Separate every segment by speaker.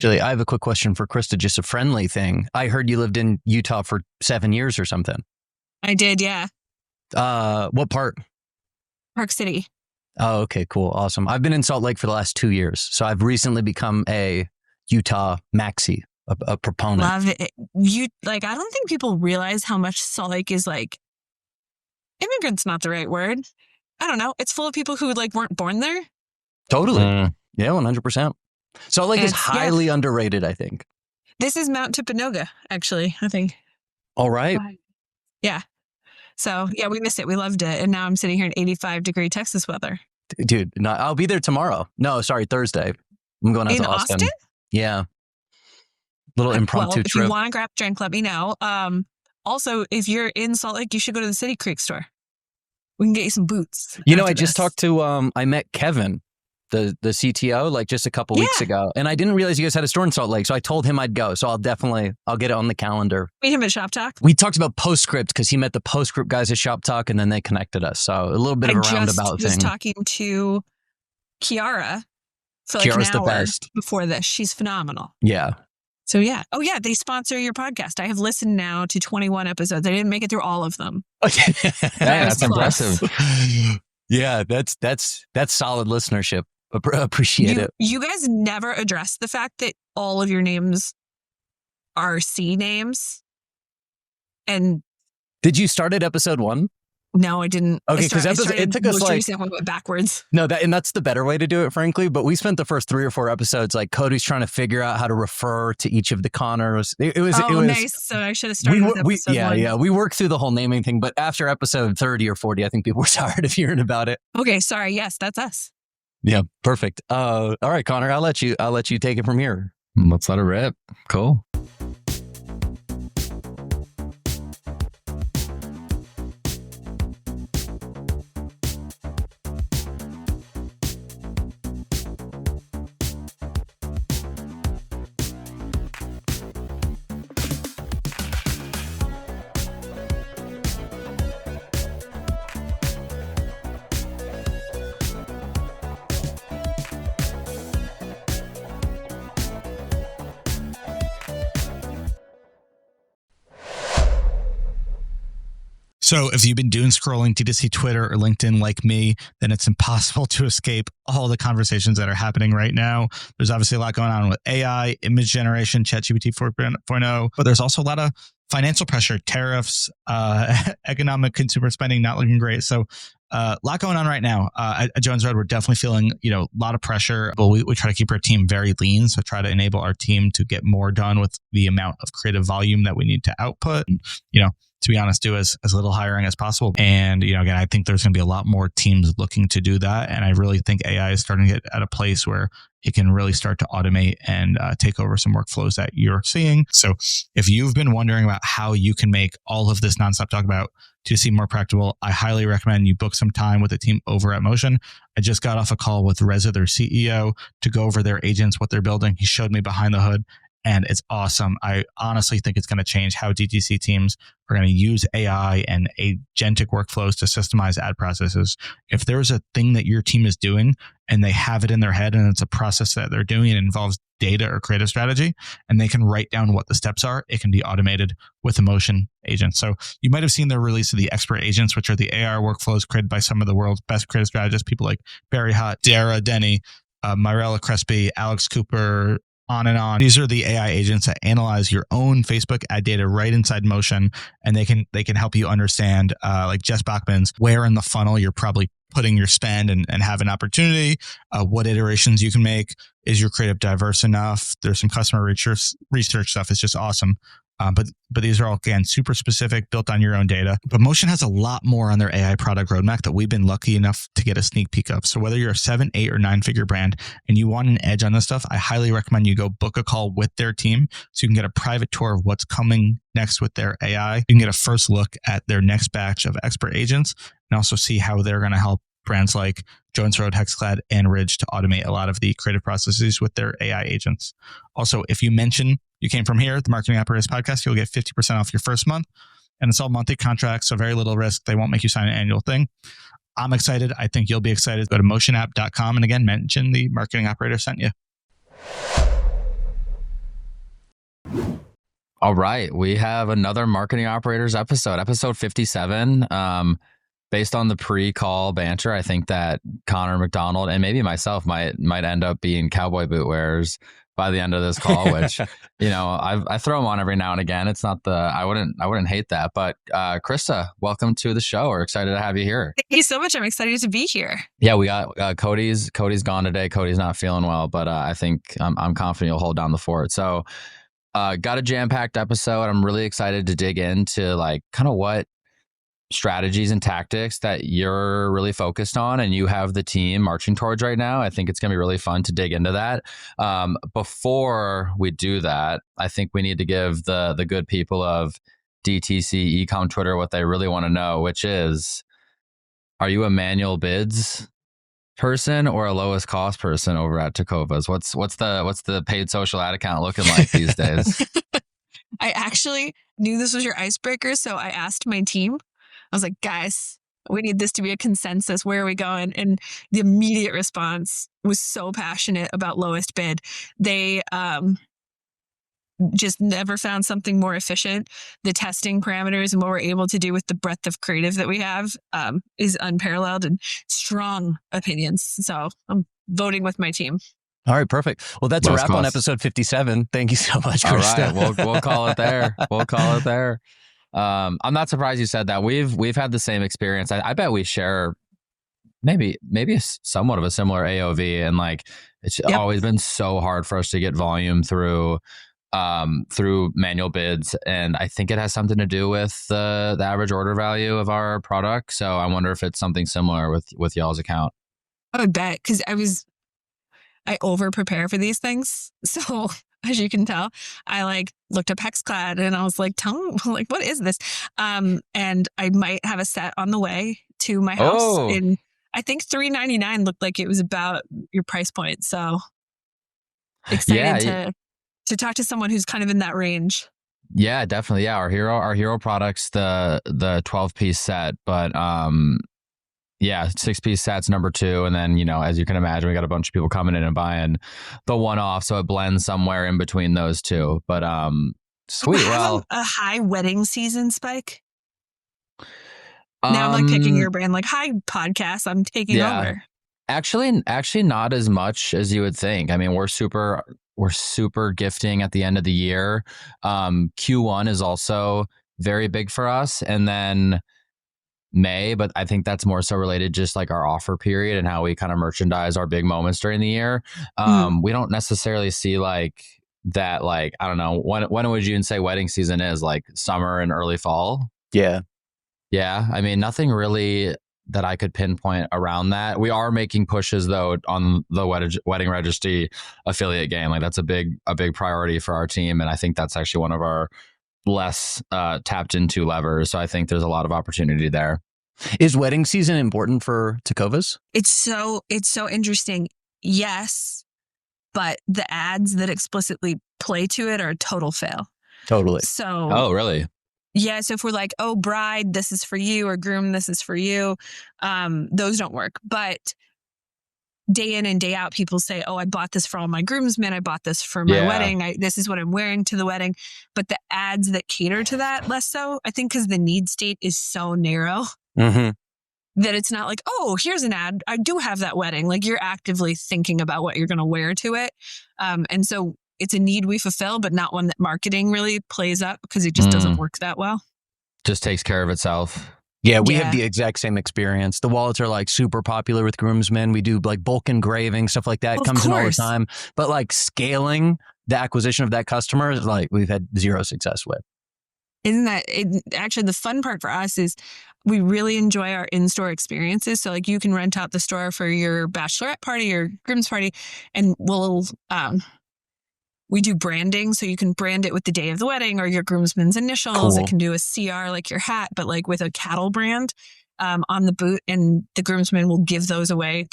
Speaker 1: Actually, I have a quick question for Krista, just a friendly thing. I heard you lived in Utah for 7 years or something.
Speaker 2: I did, yeah.
Speaker 1: What part?
Speaker 2: Park City.
Speaker 1: Oh, okay, cool. Awesome. I've been in Salt Lake for the last 2 years. So I've recently become a Utah maxi, a proponent.
Speaker 2: Love it. I don't think people realize how much Salt Lake is immigrant's not the right word. I don't know. It's full of people who weren't born there.
Speaker 1: Totally. Yeah, 100%. Salt Lake is highly underrated, I think.
Speaker 2: This is Mount Timpanogah, actually, I think.
Speaker 1: All right.
Speaker 2: Yeah. So, yeah, we missed it. We loved it. And now I'm sitting here in 85-degree Texas weather.
Speaker 1: Dude, no, I'll be there tomorrow. No, sorry, Thursday. I'm going out to Austin. Yeah. Little impromptu
Speaker 2: trip. If you want to grab a drink, let me know. Also, if you're in Salt Lake, you should go to the City Creek store. We can get you some boots.
Speaker 1: I just talked to, I met Kevin, the CTO, just a couple weeks ago. And I didn't realize you guys had a store in Salt Lake. So I told him I'd go. So I'll get it on the calendar.
Speaker 2: Meet him at Shop Talk.
Speaker 1: We talked about Postscript because he met the Postscript guys at Shop Talk and then they connected us. So a little bit of a roundabout thing.
Speaker 2: I was talking to Kiara for
Speaker 1: Kiara's
Speaker 2: an hour
Speaker 1: the best.
Speaker 2: Before this. She's phenomenal.
Speaker 1: Yeah.
Speaker 2: So yeah. Oh yeah, they sponsor your podcast. I have listened now to 21 episodes. I didn't make it through all of them.
Speaker 3: That's impressive.
Speaker 1: Yeah, that's solid listenership. Appreciate it.
Speaker 2: You guys never address the fact that all of your names are C names. And
Speaker 1: did you start at episode 1?
Speaker 2: No, I didn't.
Speaker 1: Okay, because it took us
Speaker 2: we went backwards.
Speaker 1: No, that's the better way to do it, frankly. But we spent the first 3 or 4 episodes Cody's trying to figure out how to refer to each of the Connors. It was
Speaker 2: nice. So I should have started with episode 1.
Speaker 1: Yeah. We worked through the whole naming thing, but after episode 30 or 40, I think people were tired of hearing about it.
Speaker 2: Okay, sorry. Yes, that's us.
Speaker 1: Yeah, perfect. All right, Connor, I'll let you take it from here.
Speaker 3: Let's let it rip. Cool.
Speaker 4: So if you've been doom scrolling D2C Twitter or LinkedIn like me, then it's impossible to escape all the conversations that are happening right now. There's obviously a lot going on with AI, image generation, ChatGPT 4.0, but there's also a lot of financial pressure, tariffs, economic consumer spending not looking great. So a lot going on right now. At Jones Road, we're definitely feeling, a lot of pressure, but we try to keep our team very lean. So try to enable our team to get more done with the amount of creative volume that we need to output. And, to be honest, do as little hiring as possible. And, again, I think there's going to be a lot more teams looking to do that. And I really think AI is starting to get at a place where it can really start to automate and take over some workflows that you're seeing. So if you've been wondering about how you can make all of this nonstop talk about D2C more practical, I highly recommend you book some time with the team over at Motion. I just got off a call with Reza, their CEO, to go over their agents, what they're building. He showed me behind the hood. And it's awesome. I honestly think it's going to change how DTC teams are going to use AI and agentic workflows to systemize ad processes. If there's a thing that your team is doing and they have it in their head and it's a process that they're doing, it involves data or creative strategy, and they can write down what the steps are, it can be automated with a Motion agent. So you might have seen the release of the expert agents, which are the AI workflows created by some of the world's best creative strategists, people like Barry Hott, Dara Denny, Myrella Crespi, Alex Cooper, on and on. These are the AI agents that analyze your own Facebook ad data right inside Motion, and they can help you understand, like Jess Bachman's, where in the funnel you're probably putting your spend and have an opportunity, what iterations you can make. Is your creative diverse enough? There's some customer research stuff. It's just awesome. But these are all, again, super specific, built on your own data. But Motion has a lot more on their AI product roadmap that we've been lucky enough to get a sneak peek of. So whether you're a 7, 8, or 9-figure brand and you want an edge on this stuff, I highly recommend you go book a call with their team so you can get a private tour of what's coming next with their AI. You can get a first look at their next batch of expert agents and also see how they're going to help brands like Jones Road, Hexclad, and Ridge to automate a lot of the creative processes with their AI agents. Also, if you mention you came from here, the Marketing Operators Podcast, you'll get 50% off your first month. And it's all monthly contracts, so very little risk. They won't make you sign an annual thing. I'm excited. I think you'll be excited. Go to motionapp.com and again, mention the Marketing Operator sent you.
Speaker 3: All right. We have another Marketing Operators episode 57. Based on the pre-call banter, I think that Connor McDonald and maybe myself might end up being cowboy boot wearers by the end of this call, which, I throw them on every now and again. It's not I wouldn't hate that. But Krista, welcome to the show. We're excited to have you here.
Speaker 2: Thank you so much. I'm excited to be here.
Speaker 3: Yeah, we got Cody's gone today. Cody's not feeling well, but I think I'm confident he'll hold down the fort. So got a jam-packed episode. I'm really excited to dig into like kind of what strategies and tactics that you're really focused on and you have the team marching towards right now. I think it's going to be really fun to dig into that. Before we do that, I think we need to give the good people of DTC Ecom Twitter what they really want to know, which is, are you a manual bids person or a lowest cost person over at Tecovas? What's the paid social ad account looking like these days?
Speaker 2: I actually knew this was your icebreaker, so I asked my team. I was like, guys, we need this to be a consensus. Where are we going? And the immediate response was so passionate about lowest bid. They just never found something more efficient. The testing parameters and what we're able to do with the breadth of creative that we have is unparalleled, and strong opinions. So I'm voting with my team.
Speaker 1: All right, perfect. Well, that's
Speaker 3: Lowest
Speaker 1: a wrap on
Speaker 3: cost.
Speaker 1: episode 57. Thank you so much,
Speaker 3: All
Speaker 1: Krista.
Speaker 3: right, we'll call it there. We'll call it there. I'm not surprised you said that. We've had the same experience. I bet we share maybe somewhat of a similar AOV, and like it's always been so hard for us to get volume through manual bids, and I think it has something to do with the average order value of our product. So I wonder if it's something similar with y'all's account.
Speaker 2: I would bet, because I over prepare for these things. So as you can tell, I like looked up Hexclad and I was like, tell me, like, what is this? And I might have a set on the way to my house. And I think $399 looked like it was about your price point. So excited to talk to someone who's kind of in that range.
Speaker 3: Yeah, definitely. Yeah, our hero product's the 12-piece set, but 6-piece set's number 2, and then as you can imagine, we got a bunch of people coming in and buying the one-off, so it blends somewhere in between those two. But sweet. Well,
Speaker 2: a high wedding season spike. Now I'm like picking your brand, like, hi podcast, I'm taking over.
Speaker 3: Actually not as much as you would think. I mean, we're super gifting at the end of the year. Q1 is also very big for us, and then May, but I think that's more so related just like our offer period and how we kind of merchandise our big moments during the year. We don't necessarily see like that, like, I don't know, when would you say wedding season is, like summer and early fall?
Speaker 1: Yeah.
Speaker 3: I mean, nothing really that I could pinpoint around that. We are making pushes though on the wedding registry affiliate game. Like that's a big priority for our team, and I think that's actually one of our less tapped into levers. So I think there's a lot of opportunity there.
Speaker 1: Is wedding season important for Tecovas?
Speaker 2: It's so interesting. Yes, but the ads that explicitly play to it are a total fail.
Speaker 1: Totally.
Speaker 2: So.
Speaker 3: Oh, really?
Speaker 2: Yeah. So if we're like, oh, bride, this is for you, or groom, this is for you, those don't work. But day in and day out, people say, oh, I bought this for all my groomsmen. I bought this for my wedding. This is what I'm wearing to the wedding. But the ads that cater to that, less so, I think, because the need state is so narrow that it's not like, oh, here's an ad. I do have that wedding. Like you're actively thinking about what you're going to wear to it. And so it's a need we fulfill, but not one that marketing really plays up because it just doesn't work that well.
Speaker 3: Just takes care of itself.
Speaker 1: Yeah, we have the exact same experience. The wallets are like super popular with groomsmen. We do like bulk engraving, stuff like that. It comes in all the time. But like scaling the acquisition of that customer is like we've had zero success with.
Speaker 2: Isn't that actually the fun part for us is we really enjoy our in-store experiences. So like you can rent out the store for your bachelorette party or groom's party, and we'll we do branding, so you can brand it with the day of the wedding or your groomsman's initials. Cool. It can do a CR like your hat, but like with a cattle brand on the boot, and the groomsman will give those away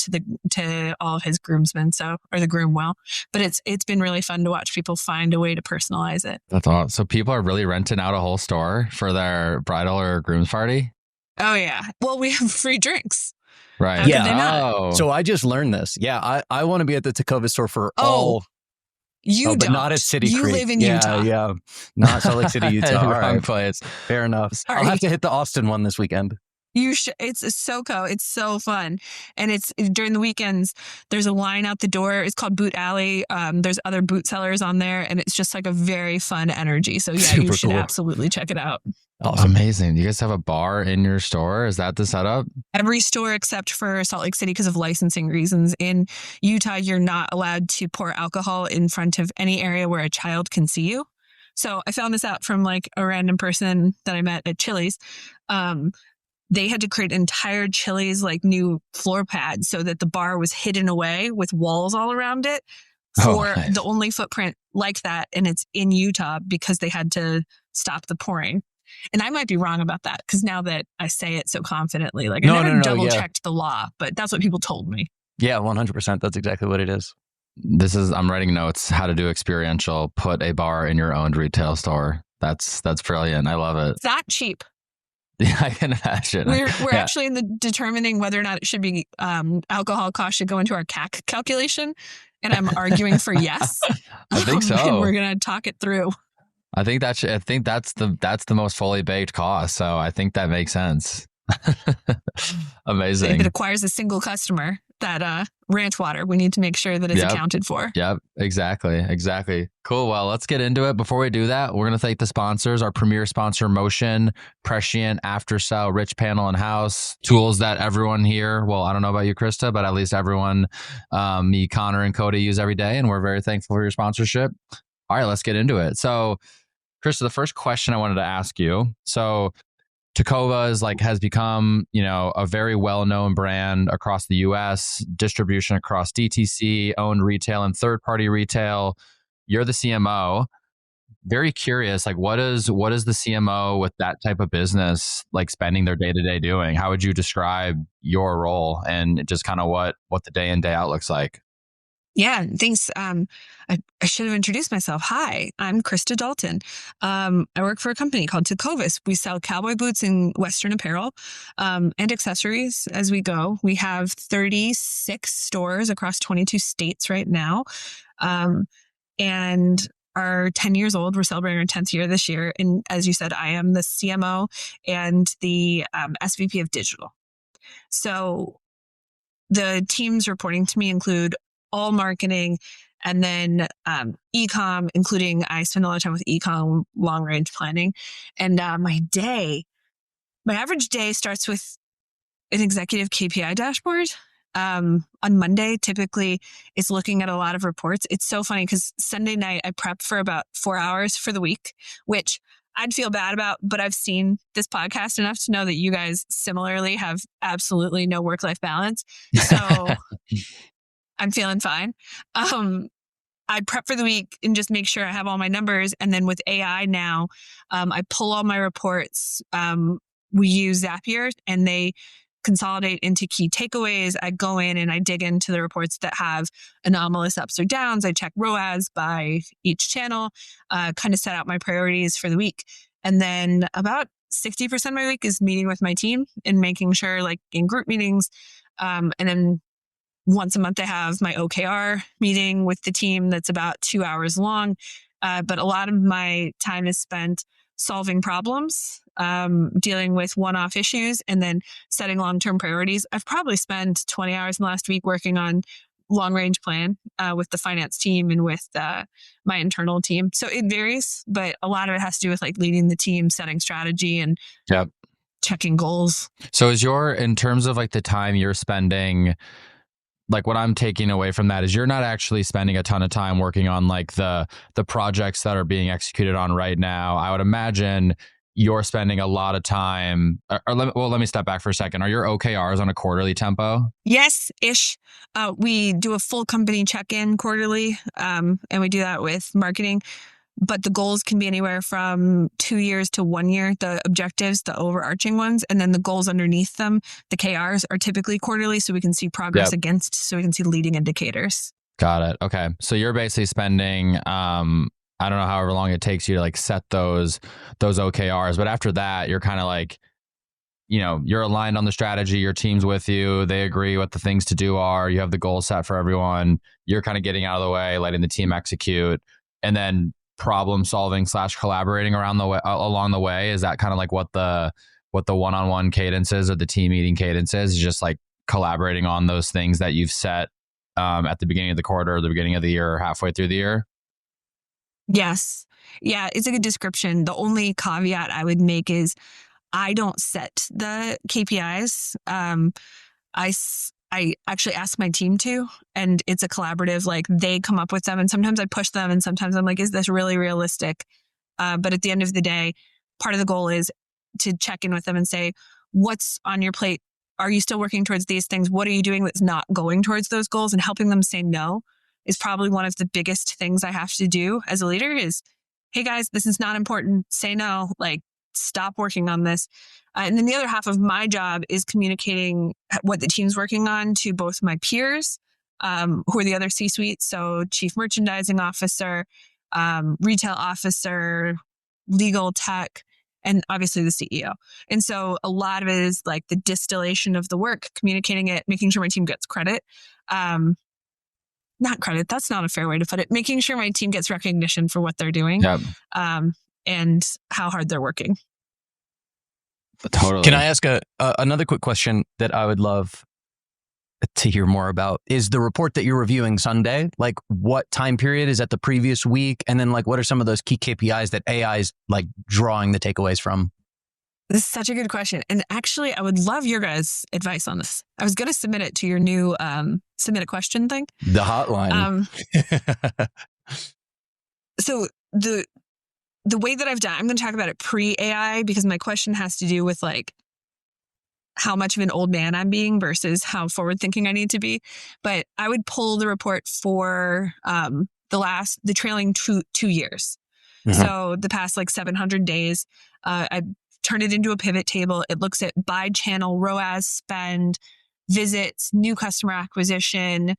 Speaker 2: to all of his groomsmen. So, or the groom will. But it's been really fun to watch people find a way to personalize it.
Speaker 3: That's awesome. So people are really renting out a whole store for their bridal or groom's party?
Speaker 2: Oh yeah. Well, we have free drinks.
Speaker 3: Right.
Speaker 1: Yeah. So I just learned this. Yeah, I want to be at the Tecovas store for all
Speaker 2: You
Speaker 1: but
Speaker 2: don't.
Speaker 1: not at City
Speaker 2: you
Speaker 1: Creek.
Speaker 2: live in Utah.
Speaker 1: Yeah, not Salt Lake City, Utah. All
Speaker 3: Wrong
Speaker 1: right,
Speaker 3: place.
Speaker 1: fair enough.
Speaker 2: Sorry.
Speaker 1: I'll have to hit the Austin one this weekend.
Speaker 2: It's a SoCo. It's so fun. And it's during the weekends, there's a line out the door. It's called Boot Alley. There's other boot sellers on there, and it's just like a very fun energy. So yeah,
Speaker 1: Super
Speaker 2: you should
Speaker 1: cool.
Speaker 2: absolutely check it out.
Speaker 1: Awesome.
Speaker 3: Amazing. You guys have a bar in your store? Is that the setup?
Speaker 2: Every store except for Salt Lake City because of licensing reasons. In Utah, you're not allowed to pour alcohol in front of any area where a child can see you. So I found this out from like a random person that I met at Chili's. They had to create entire Chili's like new floor pad so that the bar was hidden away with walls all around it for
Speaker 3: nice.
Speaker 2: the only footprint like that. And it's in Utah because they had to stop the pouring. And I might be wrong about that because now that I say it so confidently, like I never double checked the law, but that's what people told me.
Speaker 1: Yeah, 100%. That's exactly what it is.
Speaker 3: I'm writing notes, how to do experiential, put a bar in your owned retail store. That's brilliant. I love it.
Speaker 2: It's not cheap.
Speaker 3: Yeah, I can imagine.
Speaker 2: We're actually in the determining whether or not it should be alcohol cost should go into our CAC calculation. And I'm arguing for yes.
Speaker 3: I think so.
Speaker 2: And we're going to talk it through.
Speaker 3: I think that's the most fully baked cost. So I think that makes sense. Amazing.
Speaker 2: If it acquires a single customer, that ranch water, we need to make sure that it's accounted for.
Speaker 3: Yep, exactly. Cool. Well, let's get into it. Before we do that, we're going to thank the sponsors, our premier sponsor, Motion, Prescient, Aftersell, Richpanel, and Haus. Tools that everyone here, well, I don't know about you, Krista, but at least everyone, me, Connor, and Cody use every day. And we're very thankful for your sponsorship. All right, let's get into it. So, Krista, the first question I wanted to ask you. So, Tecovas has become, a very well-known brand across the U.S., distribution across DTC, owned retail, and third-party retail. You're the CMO. Very curious, what is the CMO with that type of business spending their day-to-day doing? How would you describe your role and just kind of what the day in, day out looks like?
Speaker 2: Yeah, thanks. I should have introduced myself. Hi, I'm Krista Dalton. I work for a company called Tecovas. We sell cowboy boots and Western apparel and accessories as we go. We have 36 stores across 22 states right now. And are 10 years old. We're celebrating our 10th year this year. And as you said, I am the CMO and the SVP of digital. So the teams reporting to me include all marketing, and then e-com, including I spend a lot of time with e-com, long range planning. And my average day starts with an executive KPI dashboard. On Monday, typically, it's looking at a lot of reports. It's so funny because Sunday night, I prep for about 4 hours for the week, which I'd feel bad about, but I've seen this podcast enough to know that you guys similarly have absolutely no work-life balance. So I'm feeling fine. I prep for the week and just make sure I have all my numbers. And then with AI now, I pull all my reports. We use Zapier and they consolidate into key takeaways. I go in and I dig into the reports that have anomalous ups or downs. I check ROAS by each channel, kind of set out my priorities for the week. And then about 60% of my week is meeting with my team and making sure in group meetings. And then once a month, I have my OKR meeting with the team that's about 2 hours long. But a lot of my time is spent solving problems, dealing with one-off issues, and then setting long-term priorities. I've probably spent 20 hours in the last week working on long-range plan with the finance team and with my internal team. So it varies, but a lot of it has to do with leading the team, setting strategy, and checking goals.
Speaker 3: So in terms of the time you're spending, what I'm taking away from that is you're not actually spending a ton of time working on the projects that are being executed on right now. I would imagine you're spending a lot of time, let me step back for a second. Are your OKRs on a quarterly tempo?
Speaker 2: Yes-ish. We do a full company check-in quarterly, and we do that with marketing. But the goals can be anywhere from 2 years to 1 year, the objectives, the overarching ones. And then the goals underneath them, the KRs, are typically quarterly, so we can see progress against, so we can see leading indicators.
Speaker 3: Got it. Okay. So you're basically spending, I don't know, however long it takes you to set those OKRs. But after that, you're kind of you're aligned on the strategy, your team's with you, they agree what the things to do are, you have the goal set for everyone, you're kind of getting out of the way, letting the team execute, and then problem solving / collaborating along the way. Is that kind of like what the one-on-one cadence is, or the team meeting cadence is just like collaborating on those things that you've set at the beginning of the quarter or the beginning of the year or halfway through the year?
Speaker 2: Yes. Yeah, it's a good description. The only caveat I would make is I don't set the KPIs. I actually ask my team to, and it's a collaborative, like they come up with them, and sometimes I push them, and sometimes I'm like, is this really realistic? But at the end of the day, part of the goal is to check in with them and say, what's on your plate? Are you still working towards these things? What are you doing that's not going towards those goals? And helping them say no is probably one of the biggest things I have to do as a leader is, hey guys, this is not important. Say no, like stop working on this. And then the other half of my job is communicating what the team's working on to both my peers, who are the other C-suite. So chief merchandising officer, retail officer, legal tech, and obviously the CEO. And so a lot of it is like the distillation of the work, communicating it, making sure my team gets credit. Not credit, that's not a fair way to put it. Making sure my team gets recognition for what they're doing,
Speaker 3: Yep.
Speaker 2: And how hard they're working.
Speaker 3: Totally.
Speaker 1: Can I ask another quick question that I would love to hear more about? Is the report that you're reviewing Sunday, like what time period is that the previous week? And then like what are some of those key KPIs that AI is like drawing the takeaways from?
Speaker 2: This is such a good question. And actually, I would love your guys' advice on this. I was going to submit it to your new submit a question thing.
Speaker 1: The hotline.
Speaker 2: So the way that I've done, I'm going to talk about it pre-AI because my question has to do with like how much of an old man I'm being versus how forward thinking I need to be. But I would pull the report for the trailing two years. Mm-hmm. So the past like 700 days, I turn it into a pivot table. It looks at by channel, ROAS, spend, visits, new customer acquisition,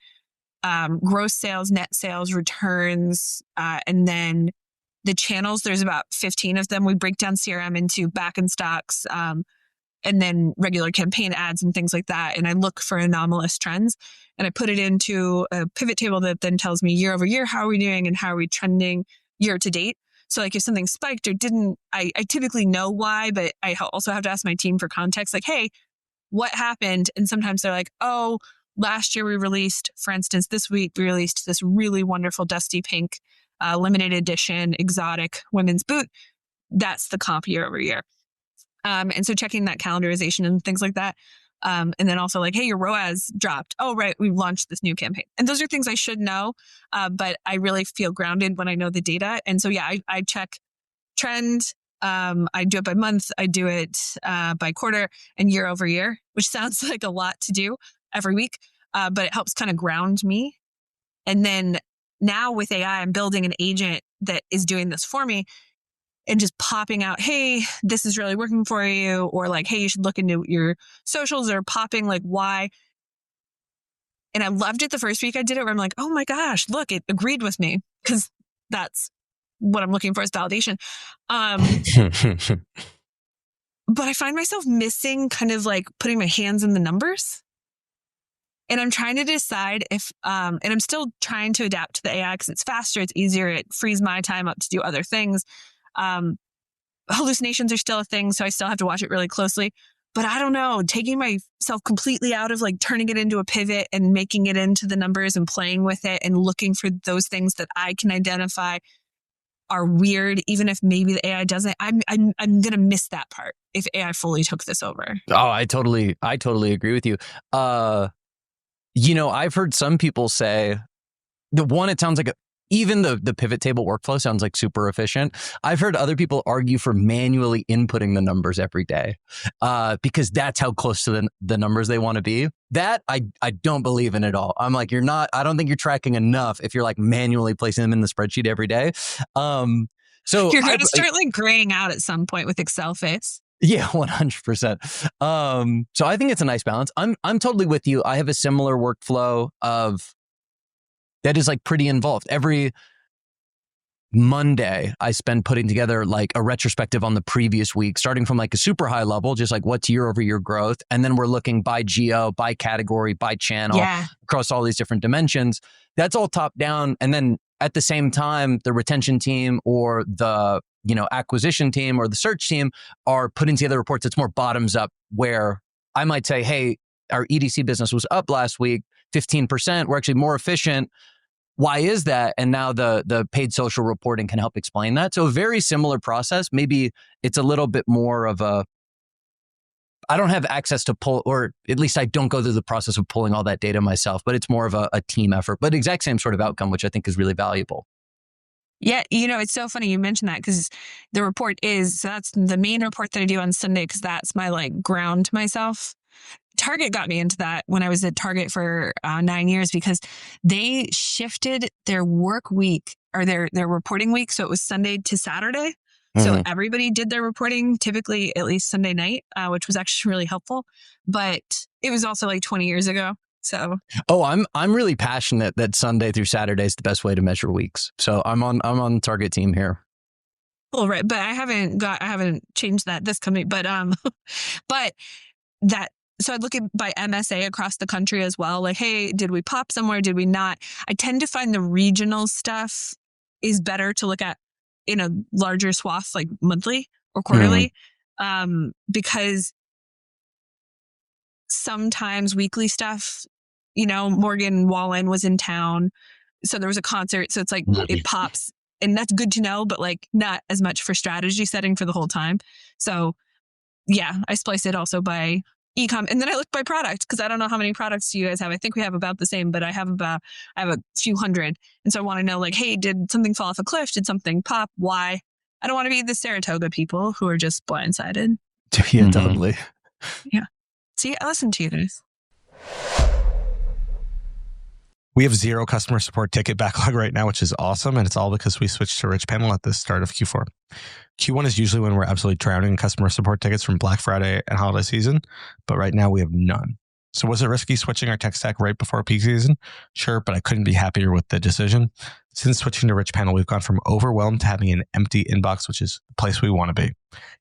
Speaker 2: gross sales, net sales, returns, and then the channels. There's about 15 of them. We break down CRM into back in stocks, and then regular campaign ads and things like that. And I look for anomalous trends and I put it into a pivot table that then tells me year over year, how are we doing and how are we trending year to date? So like if something spiked or didn't, I typically know why, but I also have to ask my team for context, like, hey, what happened? And sometimes they're like, oh, last year we released, for instance, this week we released this really wonderful dusty pink limited edition exotic women's boot. That's the comp year over year. And so checking that calendarization and things like that. And then also like, hey, your ROAS dropped. Oh, right. We've launched this new campaign. And those are things I should know. But I really feel grounded when I know the data. And so, yeah, I check trend. I do it by month. I do it by quarter and year over year, which sounds like a lot to do every week. But it helps kind of ground me. And then now with AI, I'm building an agent that is doing this for me and just popping out, hey, this is really working for you. Or like, hey, you should look into your socials, or popping like why. And I loved it the first week I did it where I'm like, oh my gosh, look, it agreed with me, because that's what I'm looking for is validation. But I find myself missing kind of like putting my hands in the numbers. And I'm trying to decide if, and I'm still trying to adapt to the AI because it's faster, it's easier, it frees my time up to do other things. Hallucinations are still a thing, so I still have to watch it really closely. But I don't know, taking myself completely out of like turning it into a pivot and making it into the numbers and playing with it and looking for those things that I can identify are weird, even if maybe the AI doesn't. I'm gonna miss that part if AI fully took this over.
Speaker 1: Oh, I totally agree with you. I've heard some people say it sounds like even the pivot table workflow sounds like super efficient. I've heard other people argue for manually inputting the numbers every day because that's how close to the numbers they want to be. That I don't believe in at all. I'm like, I don't think you're tracking enough if you're like manually placing them in the spreadsheet every day. So
Speaker 2: you're going to start like graying out at some point with Excel face.
Speaker 1: Yeah, 100%. So I think it's a nice balance. I'm totally with you. I have a similar workflow that is like pretty involved. Every Monday, I spend putting together like a retrospective on the previous week, starting from like a super high level, just like what's year over year growth. And then we're looking by geo, by category, by channel, across all these different dimensions. That's all top down. And then at the same time, the retention team or the acquisition team or the search team are putting together reports that's more bottoms up, where I might say, hey, our EDC business was up last week, 15%. We're actually more efficient. Why is that? And now the paid social reporting can help explain that. So a very similar process. Maybe it's a little bit more of I don't have access to pull, or at least I don't go through the process of pulling all that data myself, but it's more of a team effort, but exact same sort of outcome, which I think is really valuable.
Speaker 2: Yeah, it's so funny you mentioned that, because the report that's the main report that I do on Sunday, because that's my like ground myself. Target got me into that when I was at Target for 9 years, because they shifted their work week or their reporting week. So it was Sunday to Saturday. So everybody did their reporting typically at least Sunday night, which was actually really helpful. But it was also like 20 years ago. So
Speaker 1: I'm really passionate that Sunday through Saturday is the best way to measure weeks. So I'm on the Target team here.
Speaker 2: Well, right, but I haven't changed that this company, but but that. So I look at by MSA across the country as well. Like, hey, did we pop somewhere? Did we not? I tend to find the regional stuff is better to look at in a larger swath, like monthly or quarterly, because sometimes weekly stuff, Morgan Wallen was in town, so there was a concert. So it's like it pops, and that's good to know, but like not as much for strategy setting for the whole time. So yeah, I splice it also by e-com, and then I look by product, because I don't know how many products you guys have. I think we have about the same, but I have a few hundred, and so I want to know, like, hey, did something fall off a cliff? Did something pop? Why? I don't want to be the Saratoga people who are just blindsided.
Speaker 1: Yeah, totally.
Speaker 2: Yeah. See, I listen to you guys.
Speaker 4: We have 0 customer support ticket backlog right now, which is awesome. And it's all because we switched to Richpanel at the start of Q4. Q1 is usually when we're absolutely drowning in customer support tickets from Black Friday and holiday season. But right now we have none. So was it risky switching our tech stack right before peak season? Sure, but I couldn't be happier with the decision. Since switching to Richpanel, we've gone from overwhelmed to having an empty inbox, which is the place we want to be.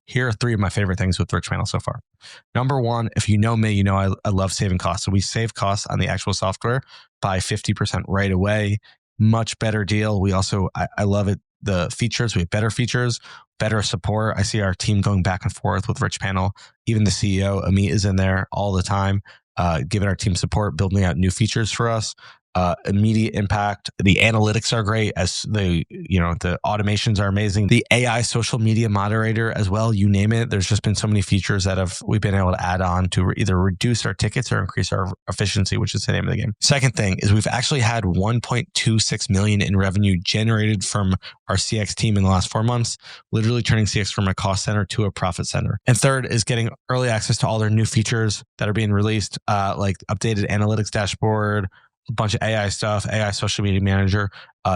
Speaker 4: Here are 3 of my favorite things with Richpanel so far. Number 1, if you know me, you know I love saving costs. So we save costs on the actual software by 50% right away. Much better deal. We also, I love it. The features, we have better features, better support. I see our team going back and forth with Richpanel. Even the CEO, Amit, is in there all the time, giving our team support, building out new features for us. Immediate impact. The analytics are great, as the automations are amazing. The AI social media moderator as well, you name it. There's just been so many features that we've been able to add on to either reduce our tickets or increase our efficiency, which is the name of the game. Second thing is we've actually had 1.26 million in revenue generated from our CX team in the last 4 months, literally turning CX from a cost center to a profit center. And third is getting early access to all their new features that are being released, like updated analytics dashboard, a bunch of AI stuff, AI social media manager,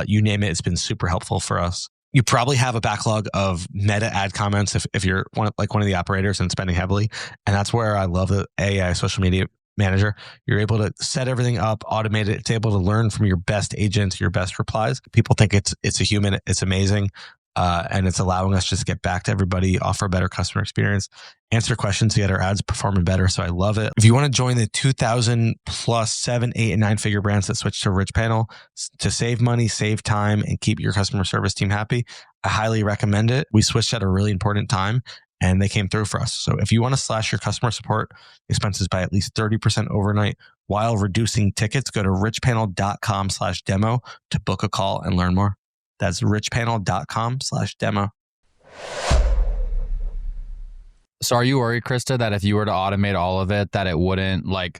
Speaker 4: you name it. It's been super helpful for us. You probably have a backlog of meta ad comments if you're one of the operators and spending heavily. And that's where I love the AI social media manager. You're able to set everything up, automate it. It's able to learn from your best agents, your best replies. People think it's a human. It's amazing. And it's allowing us just to get back to everybody, offer a better customer experience, answer questions to get our ads performing better. So I love it. If you want to join the 2,000 plus 7, 8, and 9 figure brands that switch to Richpanel to save money, save time, and keep your customer service team happy, I highly recommend it. We switched at a really important time and they came through for us. So if you want to slash your customer support expenses by at least 30% overnight while reducing tickets, go to richpanel.com/demo to book a call and learn more. That's richpanel.com/demo.
Speaker 3: So are you worried, Krista, that if you were to automate all of it, that it wouldn't so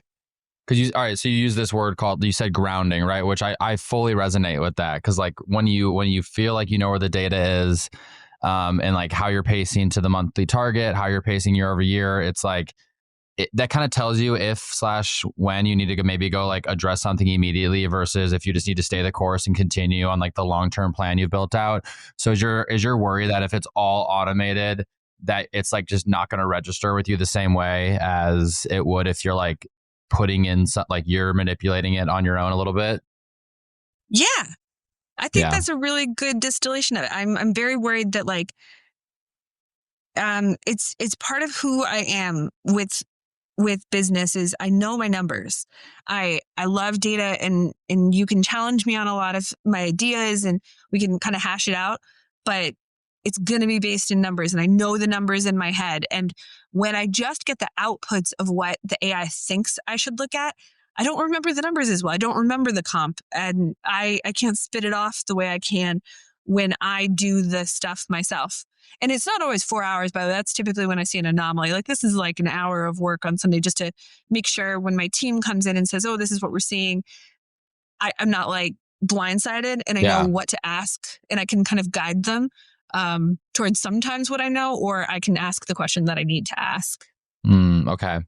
Speaker 3: you use this word you said grounding, right? Which I fully resonate with that. Cause like when you feel like you know where the data is, and like how you're pacing to the monthly target, how you're pacing year over year, it's like, that kind of tells you if/when you need to maybe go like address something immediately versus if you just need to stay the course and continue on like the long-term plan you've built out. So is your worry that if it's all automated, that it's like just not going to register with you the same way as it would if you're like putting in like you're manipulating it on your own a little bit?
Speaker 2: Yeah. I think that's a really good distillation of it. I'm very worried that like, it's part of who I am with business is I know my numbers. I love data and you can challenge me on a lot of my ideas and we can kind of hash it out, but it's going to be based in numbers and I know the numbers in my head. And when I just get the outputs of what the AI thinks I should look at, I don't remember the numbers as well. I don't remember the comp and I can't spit it off the way I can when I do the stuff myself. And it's not always 4 hours, by the way. That's typically when I see an anomaly. Like this is like an hour of work on Sunday just to make sure when my team comes in and says, oh, this is what we're seeing, I'm not like blindsided and I know what to ask and I can kind of guide them towards sometimes what I know, or I can ask the question that I need to ask.
Speaker 3: Okay.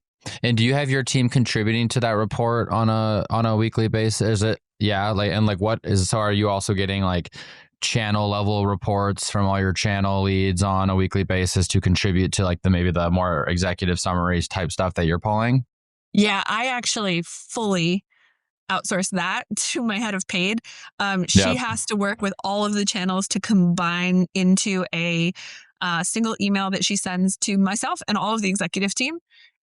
Speaker 3: And do you have your team contributing to that report on a weekly basis? Is it so are you also getting like channel level reports from all your channel leads on a weekly basis to contribute to like maybe the more executive summaries type stuff that you're pulling?
Speaker 2: Yeah, I actually fully outsource that to my head of paid. She has to work with all of the channels to combine into a single email that she sends to myself and all of the executive team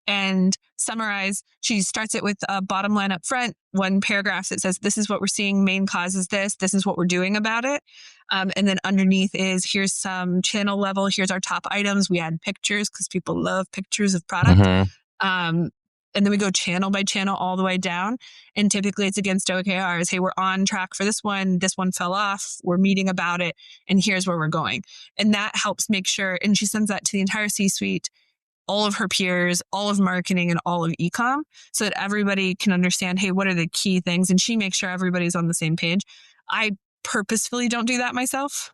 Speaker 2: and summarize. She starts it with a bottom line up front, one paragraph that says, this is what we're seeing, main cause is this is what we're doing about it. And then underneath is, here's some channel level, here's our top items. We add pictures because people love pictures of product. Mm-hmm. And then we go channel by channel all the way down. And typically it's against OKRs. Hey, we're on track for this one. This one fell off. We're meeting about it. And here's where we're going. And that helps make sure, and she sends that to the entire C-suite, all of her peers, all of marketing and all of ecom, so that everybody can understand, hey, what are the key things? And she makes sure everybody's on the same page. I purposefully don't do that myself.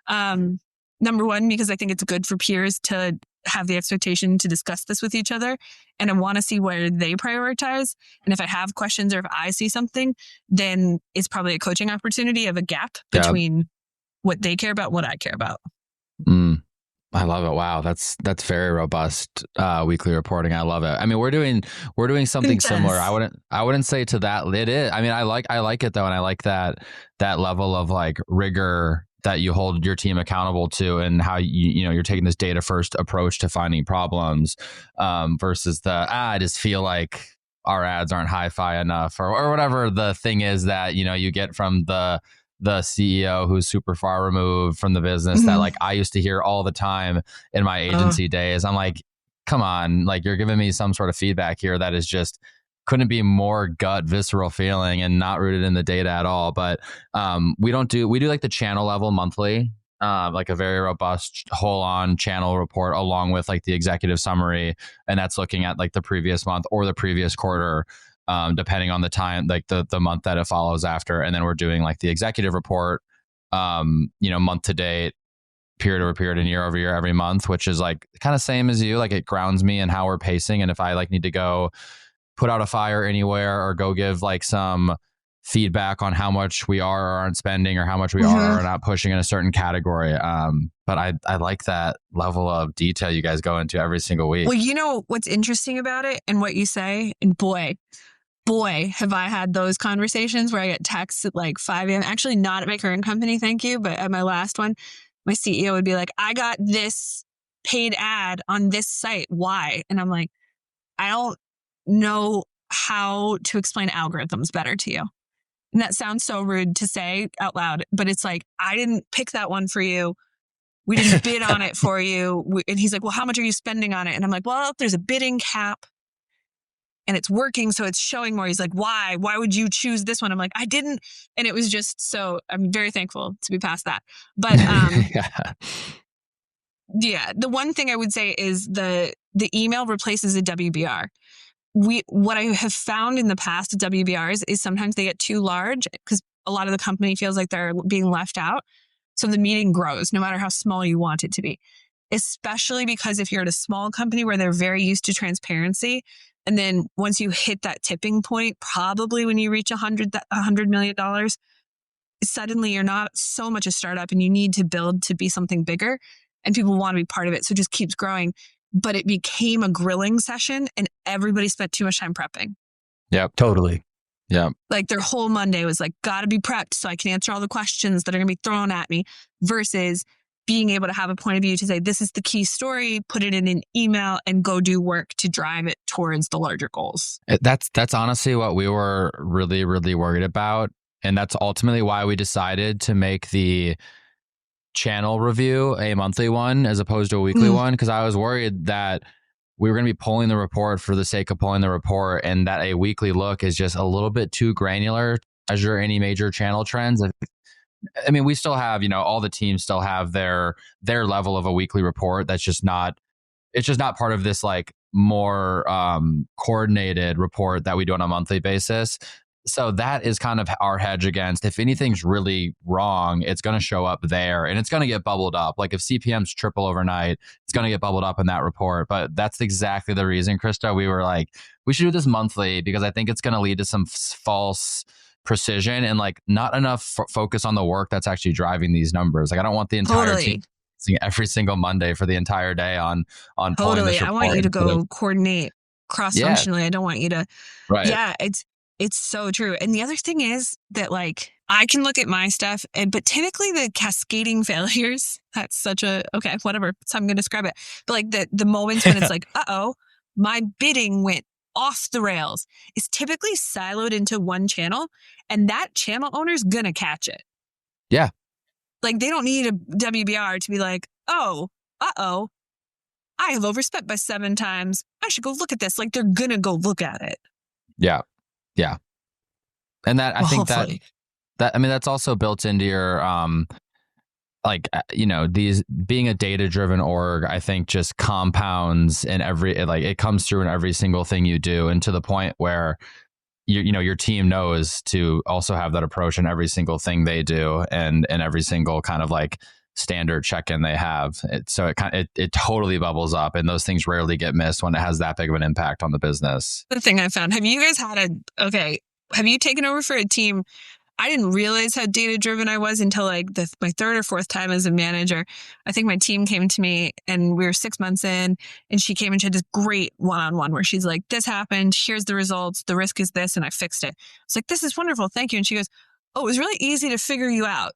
Speaker 2: Number one, because I think it's good for peers to have the expectation to discuss this with each other. And I want to see where they prioritize. And if I have questions or if I see something, then it's probably a coaching opportunity of a gap between what they care about, what I care about.
Speaker 3: I love it. Wow. That's very robust weekly reporting. I love it. I mean, we're doing something similar. I wouldn't say to that. It is. I mean, I like it though. And I like that level of like rigor that you hold your team accountable to, and how you're taking this data first approach to finding problems versus I just feel like our ads aren't hi-fi enough or whatever the thing is that, you get from the CEO who's super far removed from the business that like I used to hear all the time in my agency days. I'm like, come on, like you're giving me some sort of feedback here that is just couldn't be more gut visceral feeling and not rooted in the data at all. But we do like the channel level monthly, like a very robust whole on channel report along with like the executive summary. And that's looking at like the previous month or the previous quarter, depending on the time, like the month that it follows after. And then we're doing like the executive report, month to date, period over period, and year over year every month, which is like kind of same as you. Like it grounds me in how we're pacing. And if I like need to go put out a fire anywhere or go give like some feedback on how much we are or aren't spending or how much we are or not pushing in a certain category. But I like that level of detail you guys go into every single week.
Speaker 2: Well, what's interesting about it and what you say, and boy, have I had those conversations where I get texts at like 5 a.m. Actually, not at my current company, thank you. But at my last one, my CEO would be like, I got this paid ad on this site. Why? And I'm like, I don't know how to explain algorithms better to you. And that sounds so rude to say out loud, but it's like, I didn't pick that one for you. We didn't bid on it for you. And he's like, well, how much are you spending on it? And I'm like, well, there's a bidding cap and it's working, so it's showing more. He's like, why? Why would you choose this one? I'm like, I didn't. And it was just so, I'm very thankful to be past that. But yeah, the one thing I would say is the email replaces a WBR. What I have found in the past with WBRs is sometimes they get too large because a lot of the company feels like they're being left out. So the meeting grows no matter how small you want it to be, especially because if you're at a small company where they're very used to transparency. And then once you hit that tipping point, probably when you reach $100 million, suddenly you're not so much a startup and you need to build to be something bigger and people want to be part of it. So it just keeps growing. But it became a grilling session and everybody spent too much time prepping.
Speaker 1: Yep, totally.
Speaker 3: Yeah.
Speaker 2: Like their whole Monday was like, gotta be prepped so I can answer all the questions that are going to be thrown at me, versus being able to have a point of view to say, this is the key story, put it in an email and go do work to drive it towards the larger goals.
Speaker 3: That's honestly what we were really, really worried about. And that's ultimately why we decided to make the channel review a monthly one as opposed to a weekly one. Because I was worried that we were going to be pulling the report for the sake of pulling the report, and that a weekly look is just a little bit too granular to measure any major channel trends. I mean, we still have, all the teams still have their level of a weekly report. It's just not part of this like more coordinated report that we do on a monthly basis. So that is kind of our hedge against, if anything's really wrong, it's going to show up there and it's going to get bubbled up. Like if CPMs triple overnight, it's going to get bubbled up in that report. But that's exactly the reason, Krista, we were like, we should do this monthly, because I think it's going to lead to some false precision and like not enough focus on the work that's actually driving these numbers. Like I don't want the entire team seeing every single Monday for the entire day on pulling this report.
Speaker 2: I want you to go coordinate cross-functionally. I don't want you to.
Speaker 3: Right.
Speaker 2: Yeah, it's so true. And the other thing is that like I can look at my stuff, but typically the cascading failures, that's such a, okay, whatever. So I'm going to describe it. But like the moments when it's like, my bidding went off the rails, is typically siloed into one channel, and that channel owner's going to catch it.
Speaker 3: Yeah.
Speaker 2: Like they don't need a WBR to be like, I have overspent by 7 times. I should go look at this. Like they're going to go look at it.
Speaker 3: Yeah. Yeah. And that, I think
Speaker 2: hopefully.
Speaker 3: that's also built into your, these being a data-driven org, I think just compounds in it comes through in every single thing you do, and to the point where your team knows to also have that approach in every single thing they do and every single kind of like standard check-in they have. So it totally bubbles up, and those things rarely get missed when it has that big of an impact on the business.
Speaker 2: The thing I found, have you guys have you taken over for a team? I didn't realize how data-driven I was until like my 3rd or 4th time as a manager. I think my team came to me and we were 6 months in, and she came and she had this great one-on-one where she's like, this happened, here's the results, the risk is this, and I fixed it. It's like, this is wonderful, thank you. And she goes, it was really easy to figure you out.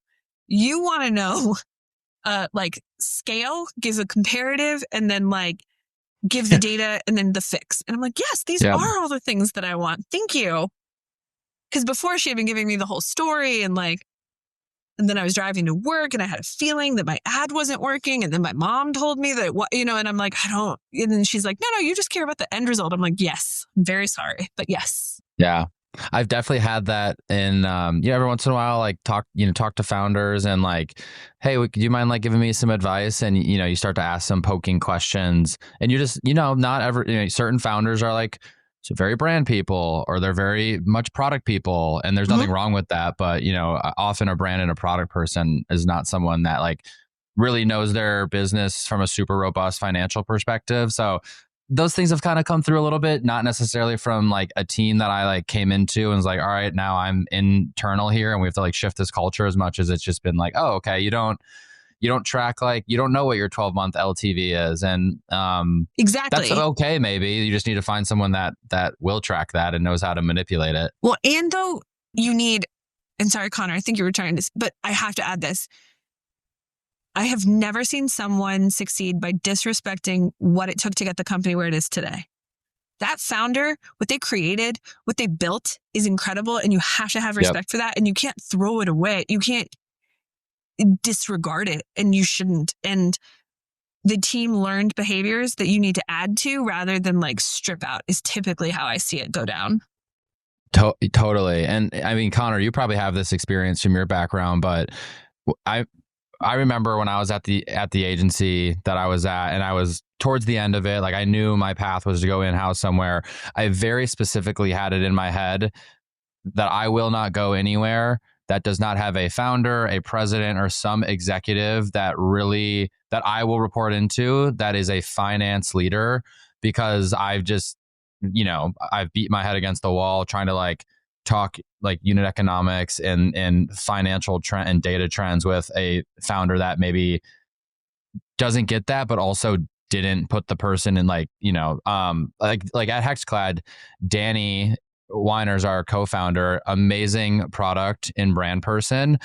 Speaker 2: You want to know like scale, give a comparative, and then like give the data and then the fix. And I'm like, yes, these are all the things that I want. Thank you. Because before she had been giving me the whole story and then I was driving to work and I had a feeling that my ad wasn't working. And then my mom told me that, and I'm like, I don't. And then she's like, no, you just care about the end result. I'm like, yes, I'm very sorry, but yes.
Speaker 3: Yeah. I've definitely had that in, every once in a while, like talk to founders and like, hey, do you mind like giving me some advice? And, you start to ask some poking questions, and you just, not ever, certain founders are like, so very brand people, or they're very much product people, and there's nothing wrong with that. But, often a brand and a product person is not someone that like really knows their business from a super robust financial perspective. So those things have kind of come through a little bit, not necessarily from like a team that I like came into and was like, all right, now I'm internal here and we have to like shift this culture, as much as it's just been like, oh, okay, you don't track, like, you don't know what your 12-month LTV is. And
Speaker 2: exactly,
Speaker 3: that's okay. Maybe you just need to find someone that will track that and knows how to manipulate it.
Speaker 2: Well, and though you need, and sorry, Connor, I think you were trying to, but I have to add this. I have never seen someone succeed by disrespecting what it took to get the company where it is today. That founder, what they created, what they built is incredible. And you have to have respect for that. And you can't throw it away. You can't disregard it, and you shouldn't. And the team learned behaviors that you need to add to rather than like strip out is typically how I see it go down.
Speaker 3: Totally. And I mean, Connor, you probably have this experience from your background, but I remember when I was at the agency that I was at, and I was towards the end of it, like I knew my path was to go in-house somewhere. I very specifically had it in my head that I will not go anywhere that does not have a founder, a president, or some executive that I will report into that is a finance leader, because I've just, I've beat my head against the wall trying to like talk like unit economics and financial trend and data trends with a founder that maybe doesn't get that, but also didn't put the person in like, like at Hexclad, Danny Weiner's our co-founder, amazing product and brand person.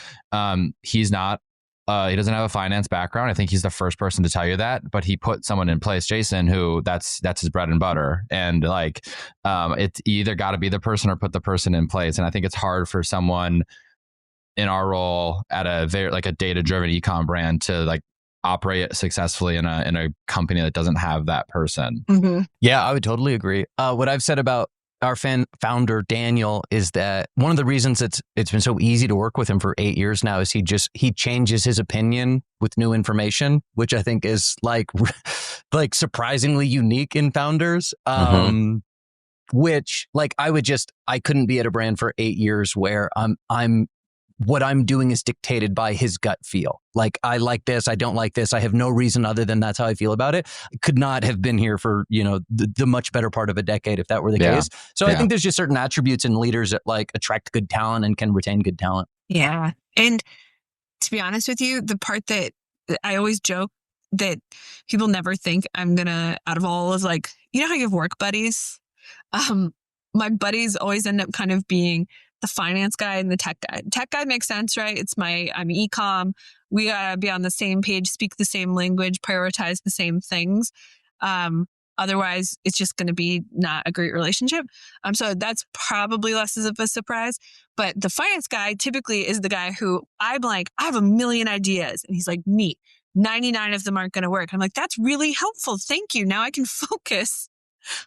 Speaker 3: He's not, he doesn't have a finance background. I think he's the first person to tell you that, but he put someone in place, Jason, who that's his bread and butter. And like, it's either got to be the person or put the person in place. And I think it's hard for someone in our role at a very like a data-driven e-com brand to like operate successfully in a company that doesn't have that person.
Speaker 2: Mm-hmm.
Speaker 1: Yeah, I would totally agree. What I've said about our founder, Daniel, is that one of the reasons it's been so easy to work with him for 8 years now is he changes his opinion with new information, which I think is like surprisingly unique in founders. Which like I couldn't be at a brand for 8 years where what I'm doing is dictated by his gut feel. Like, I like this, I don't like this. I have no reason other than that's how I feel about it. I could not have been here for, the much better part of a decade if that were the case. So I think there's just certain attributes in leaders that like attract good talent and can retain good talent.
Speaker 2: Yeah. And to be honest with you, the part that I always joke that people never think I'm gonna, out of all of like, you know how you have work buddies? My buddies always end up kind of being the finance guy and the tech guy. Tech guy makes sense, right? I'm e-com. We gotta be on the same page, speak the same language, prioritize the same things. Otherwise, it's just going to be not a great relationship. So that's probably less of a surprise. But the finance guy typically is the guy who I'm like, I have a million ideas. And he's like, neat. 99 of them aren't going to work. I'm like, that's really helpful. Thank you. Now I can focus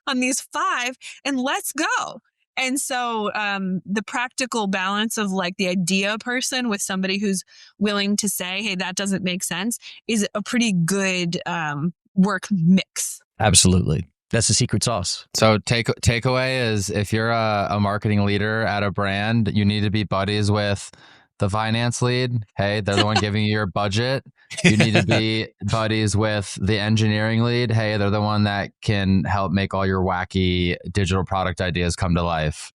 Speaker 2: on these 5 and let's go. And so the practical balance of like the idea person with somebody who's willing to say, hey, that doesn't make sense is a pretty good work mix.
Speaker 1: Absolutely. That's the secret sauce.
Speaker 3: So takeaway is if you're a marketing leader at a brand, you need to be buddies with the finance lead. Hey, they're the one giving you your budget. You need to be buddies with the engineering lead. Hey, they're the one that can help make all your wacky digital product ideas come to life.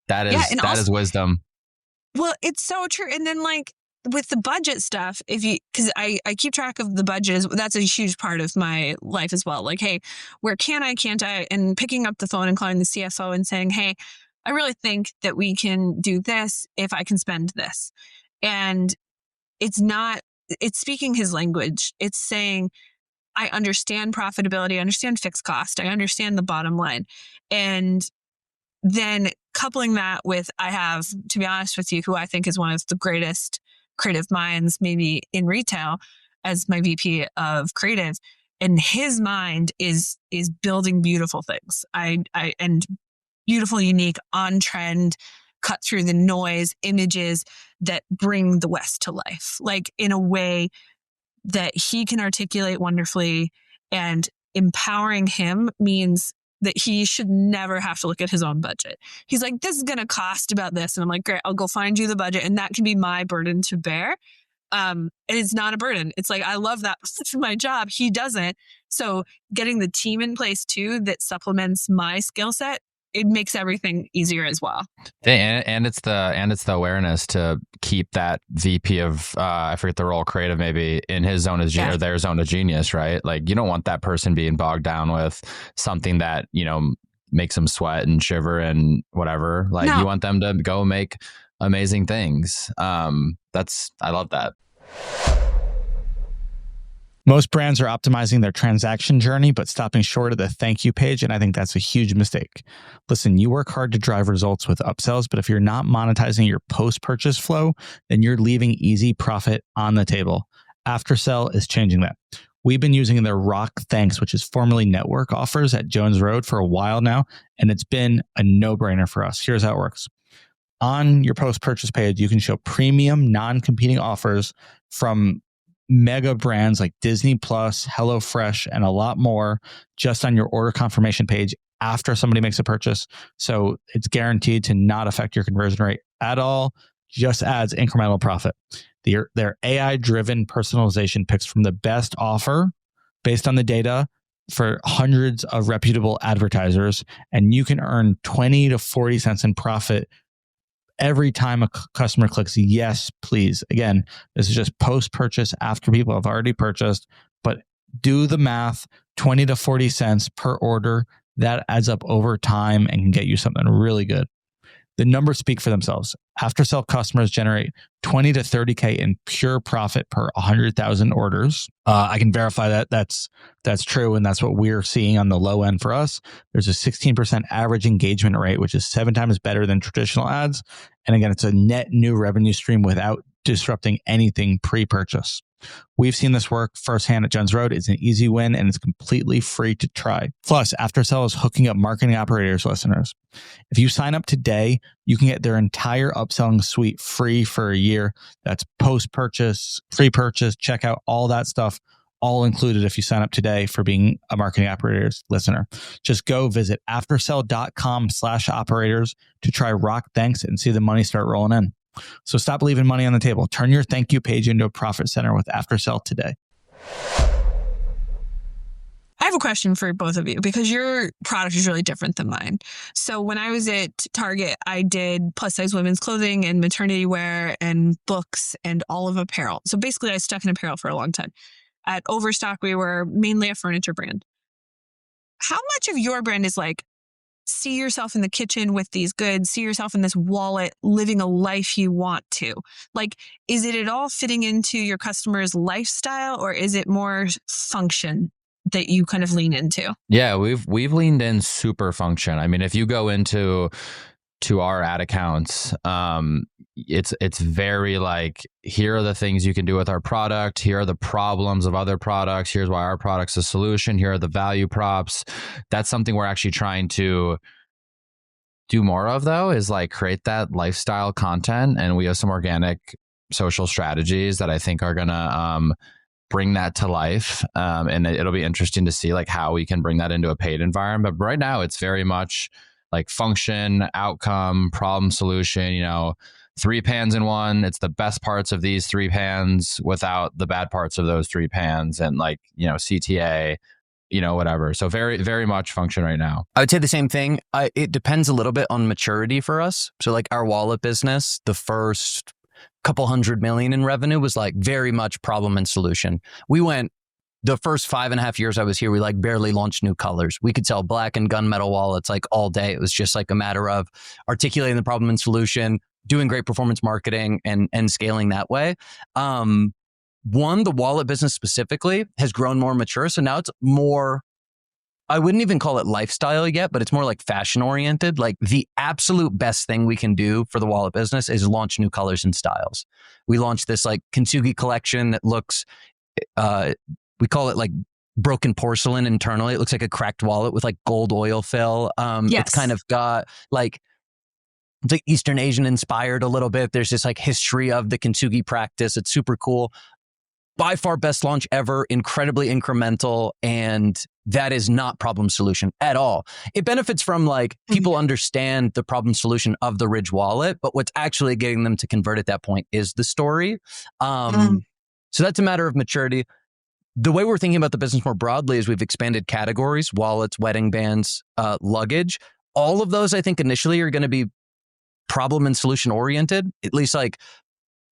Speaker 3: That is wisdom.
Speaker 2: Well, it's so true. And then like with the budget stuff, because I keep track of the budget, that's a huge part of my life as well. Like, hey, where can't I? And picking up the phone and calling the CFO and saying, hey, I really think that we can do this if I can spend this. And it's speaking his language. It's saying, I understand profitability, I understand fixed cost, I understand the bottom line. And then coupling that with, I have, to be honest with you, who I think is one of the greatest creative minds maybe in retail as my VP of creative. And his mind is building beautiful things. And beautiful, unique, on trend, cut through the noise images that bring the West to life, like in a way that he can articulate wonderfully. And empowering him means that he should never have to look at his own budget. He's like, this is going to cost about this. And I'm like, great, I'll go find you the budget. And that can be my burden to bear. And it's not a burden. It's like, I love that for my job. He doesn't. So getting the team in place too, that supplements my skill set, it makes everything easier as well.
Speaker 3: And it's the awareness to keep that VP of I forget the role, creative maybe, in his zone of genius or their zone of genius, right? Like, you don't want that person being bogged down with something that, makes them sweat and shiver and whatever. Like, you want them to go make amazing things. I love that.
Speaker 4: Most brands are optimizing their transaction journey, but stopping short of the thank you page. And I think that's a huge mistake. Listen, you work hard to drive results with upsells, but if you're not monetizing your post-purchase flow, then you're leaving easy profit on the table. Aftersell is changing that. We've been using their Rock Thanks, which is formerly Network offers at Jones Road for a while now, and it's been a no-brainer for us. Here's how it works. On your post-purchase page, you can show premium, non-competing offers from mega brands like Disney Plus, HelloFresh, and a lot more just on your order confirmation page after somebody makes a purchase. So it's guaranteed to not affect your conversion rate at all, just adds incremental profit. Their AI-driven personalization picks from the best offer based on the data for hundreds of reputable advertisers, and you can earn 20 to 40 cents in profit every time a customer clicks yes, please. Again, this is just post-purchase after people have already purchased, but do the math, 20 to 40 cents per order. That adds up over time and can get you something really good. The numbers speak for themselves. Aftersell customers generate 20 to 30K in pure profit per 100,000 orders. I can verify that that's true, and that's what we're seeing on the low end for us. There's a 16% average engagement rate, which is 7 times better than traditional ads. And again, it's a net new revenue stream without disrupting anything pre-purchase. We've seen this work firsthand at Jones Road. It's an easy win and it's completely free to try. Plus, Aftersell is hooking up marketing operators listeners. If you sign up today, you can get their entire upselling suite free for a year. That's post-purchase, pre-purchase, checkout, all that stuff, all included if you sign up today for being a marketing operators listener. Just go visit aftersell.com/operators to try Rock Thanks and see the money start rolling in. So stop leaving money on the table. Turn your thank you page into a profit center with Aftersell today.
Speaker 2: I have a question for both of you because your product is really different than mine. So when I was at Target, I did plus size women's clothing and maternity wear and books and all of apparel. So basically I stuck in apparel for a long time. At Overstock, we were mainly a furniture brand. How much of your brand is like, see yourself in the kitchen with these goods, see yourself in this wallet, living a life you want to? Like, is it at all fitting into your customer's lifestyle, or is it more function that you kind of lean into?
Speaker 3: Yeah, we've leaned in super function. I mean, if you go into our ad accounts, it's very like, here are the things you can do with our product. Here are the problems of other products. Here's why our product's a solution. Here are the value props. That's something we're actually trying to do more of, though, is like create that lifestyle content. And we have some organic social strategies that I think are going to bring that to life. And it'll be interesting to see like how we can bring that into a paid environment. But right now it's very much like function, outcome, problem, solution, 3 pans in one. It's the best parts of these 3 pans without the bad parts of those 3 pans, and like, CTA, whatever. So very, very much function right now.
Speaker 1: I would say the same thing. It depends a little bit on maturity for us. So like our wallet business, the first couple $100 million in revenue was like very much problem and solution. The first 5.5 years I was here, we like barely launched new colors. We could sell black and gunmetal wallets like all day. It was just like a matter of articulating the problem and solution, doing great performance marketing and scaling that way. The wallet business specifically has grown more mature. So now it's more, I wouldn't even call it lifestyle yet, but it's more like fashion oriented. Like the absolute best thing we can do for the wallet business is launch new colors and styles. We launched this like kintsugi collection that looks, we call it like broken porcelain internally. It looks like a cracked wallet with like gold oil fill.
Speaker 2: Yes.
Speaker 1: It's kind of got like, it's like Eastern Asian inspired a little bit. There's this like history of the kintsugi practice. It's super cool. By far best launch ever, incredibly incremental. And that is not problem solution at all. It benefits from like people understand the problem solution of the Ridge wallet, but what's actually getting them to convert at that point is the story. So that's a matter of maturity. The way we're thinking about the business more broadly is we've expanded categories, wallets, wedding bands, luggage. All of those, I think, initially are going to be problem and solution oriented. At least like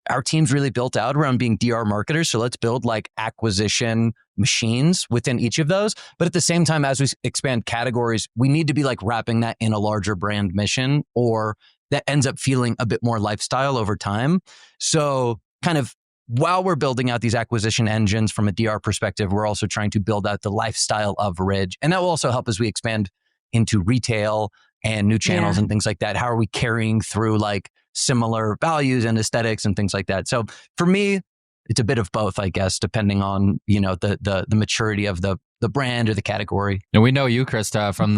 Speaker 1: our team's really built out around being DR marketers. So let's build like acquisition machines within each of those. But at the same time, as we expand categories, we need to be like wrapping that in a larger brand mission, or that ends up feeling a bit more lifestyle over time. So kind of while we're building out these acquisition engines from a DR perspective, we're also trying to build out the lifestyle of Ridge. And that will also help as we expand into retail and new channels and things like that. How are we carrying through like similar values and aesthetics and things like that? So for me, it's a bit of both, I guess, depending on, the maturity of the brand or the category.
Speaker 3: And we know you, Krista, from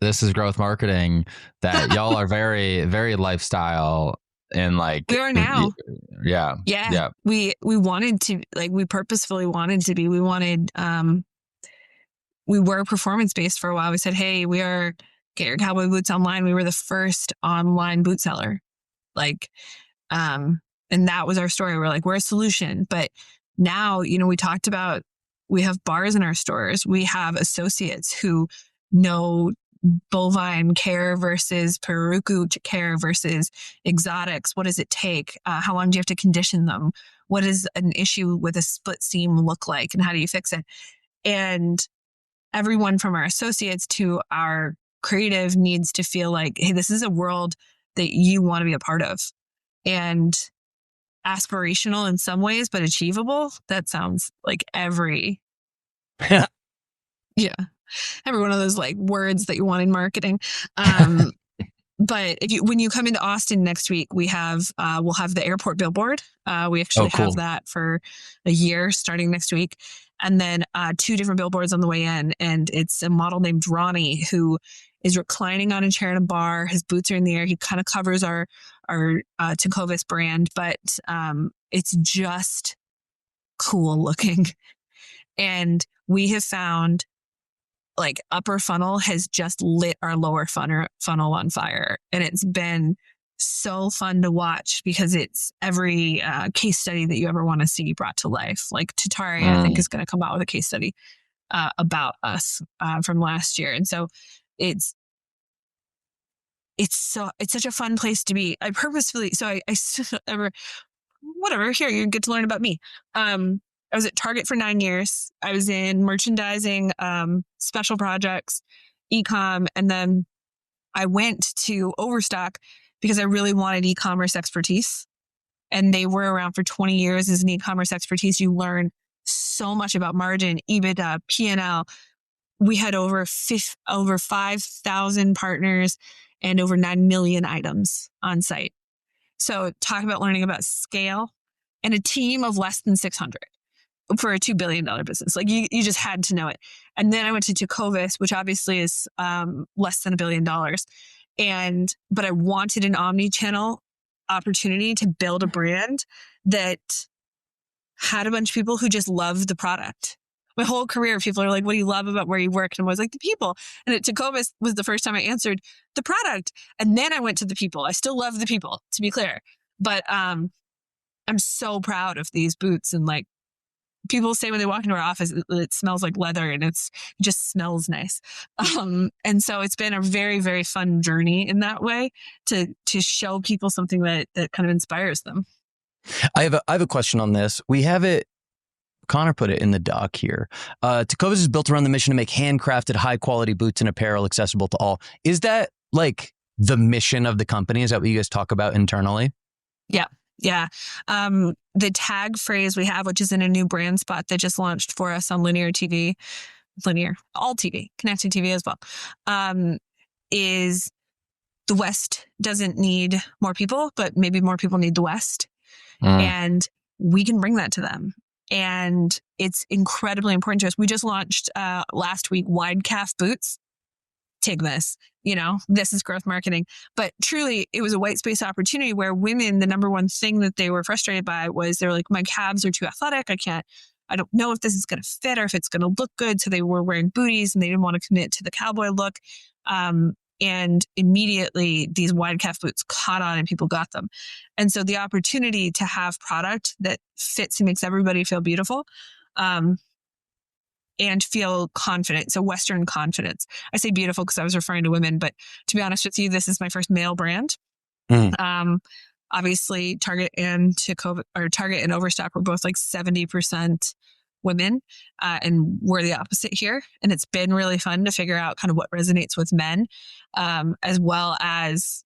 Speaker 3: This is Growth Marketing, that y'all are very, very lifestyle. And like
Speaker 2: we are now.
Speaker 3: Yeah.
Speaker 2: We wanted to, like, we purposefully wanted to be, we were performance based for a while. We said, hey, we are get your cowboy boots online. We were the first online boot seller. Like, and that was our story. We're like, we're a solution. But now, we talked about, we have bars in our stores. We have associates who know bovine care versus Peruku care versus exotics. What does it take? How long do you have to condition them? What does an issue with a split seam look like? And how do you fix it? And everyone from our associates to our creative needs to feel like, hey, this is a world that you want to be a part of. And aspirational in some ways, but achievable. That sounds like every one of those like words that you want in marketing. But when you come into Austin next week, we'll have the airport billboard. We actually have that for a year starting next week. And then 2 different billboards on the way in. And it's a model named Ronnie who is reclining on a chair in a bar. His boots are in the air. He kind of covers our Tecovas brand, but it's just cool looking. And we have found like upper funnel has just lit our lower funnel on fire. And it's been so fun to watch because it's every case study that you ever want to see brought to life. Like Tatari, I think, is going to come out with a case study about us from last year. And so it's such a fun place to be. I purposefully, whatever, here, you get to learn about me. I was at Target for 9 years. I was in merchandising, special projects, e-com, and then I went to Overstock because I really wanted e-commerce expertise. And they were around for 20 years as an e-commerce expertise. You learn so much about margin, EBITDA, P&L. We had over 5,000 partners and over 9 million items on site. So talk about learning about scale and a team of less than 600 for a $2 billion business. Like you just had to know it. And then I went to Tecovas, which obviously is less than $1 billion. But I wanted an omni-channel opportunity to build a brand that had a bunch of people who just loved the product. My whole career, people are like, what do you love about where you work? And I was like, the people. And at Tecovas was the first time I answered the product. And then I went to the people. I still love the people, to be clear. But I'm so proud of these boots. And like people say when they walk into our office, it smells like leather and it just smells nice. And so it's been a very, very fun journey in that way to show people something that kind of inspires them.
Speaker 1: I have a question on this. We have it. Connor put it in the doc here. Tecovas is built around the mission to make handcrafted, high-quality boots and apparel accessible to all. Is that like the mission of the company? Is that what you guys talk about internally?
Speaker 2: Yeah. The tag phrase we have, which is in a new brand spot that just launched for us on linear TV, all TV, connected TV as well, is the West doesn't need more people, but maybe more people need the West. And we can bring that to them. And it's incredibly important to us. We just launched last week wide calf boots. Take this, this is growth marketing. But truly, it was a white space opportunity where women, the number one thing that they were frustrated by was they're like, my calves are too athletic. I don't know if this is going to fit or if it's going to look good. So they were wearing booties and they didn't want to commit to the cowboy look. And immediately these wide calf boots caught on and people got them. And so the opportunity to have product that fits and makes everybody feel beautiful, and feel confident. So Western confidence. I say beautiful because I was referring to women, but to be honest with you, this is my first male brand. Obviously Target and Overstock were both like 70% women, and we're the opposite here. And it's been really fun to figure out kind of what resonates with men, as well as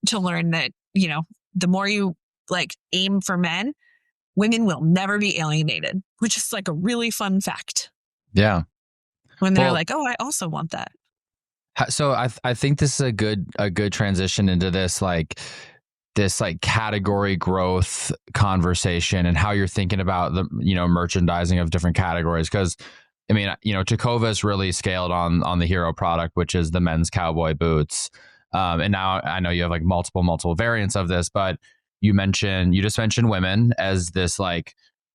Speaker 2: to learn that, the more you like aim for men, women will never be alienated, which is like a really fun fact.
Speaker 3: Yeah.
Speaker 2: When they're like, oh, I also want that.
Speaker 3: So I think this is a good transition into this category growth conversation and how you're thinking about the, merchandising of different categories. Cause Tecovas really scaled on the hero product, which is the men's cowboy boots. And now I know you have like multiple variants of this, but you just mentioned women as this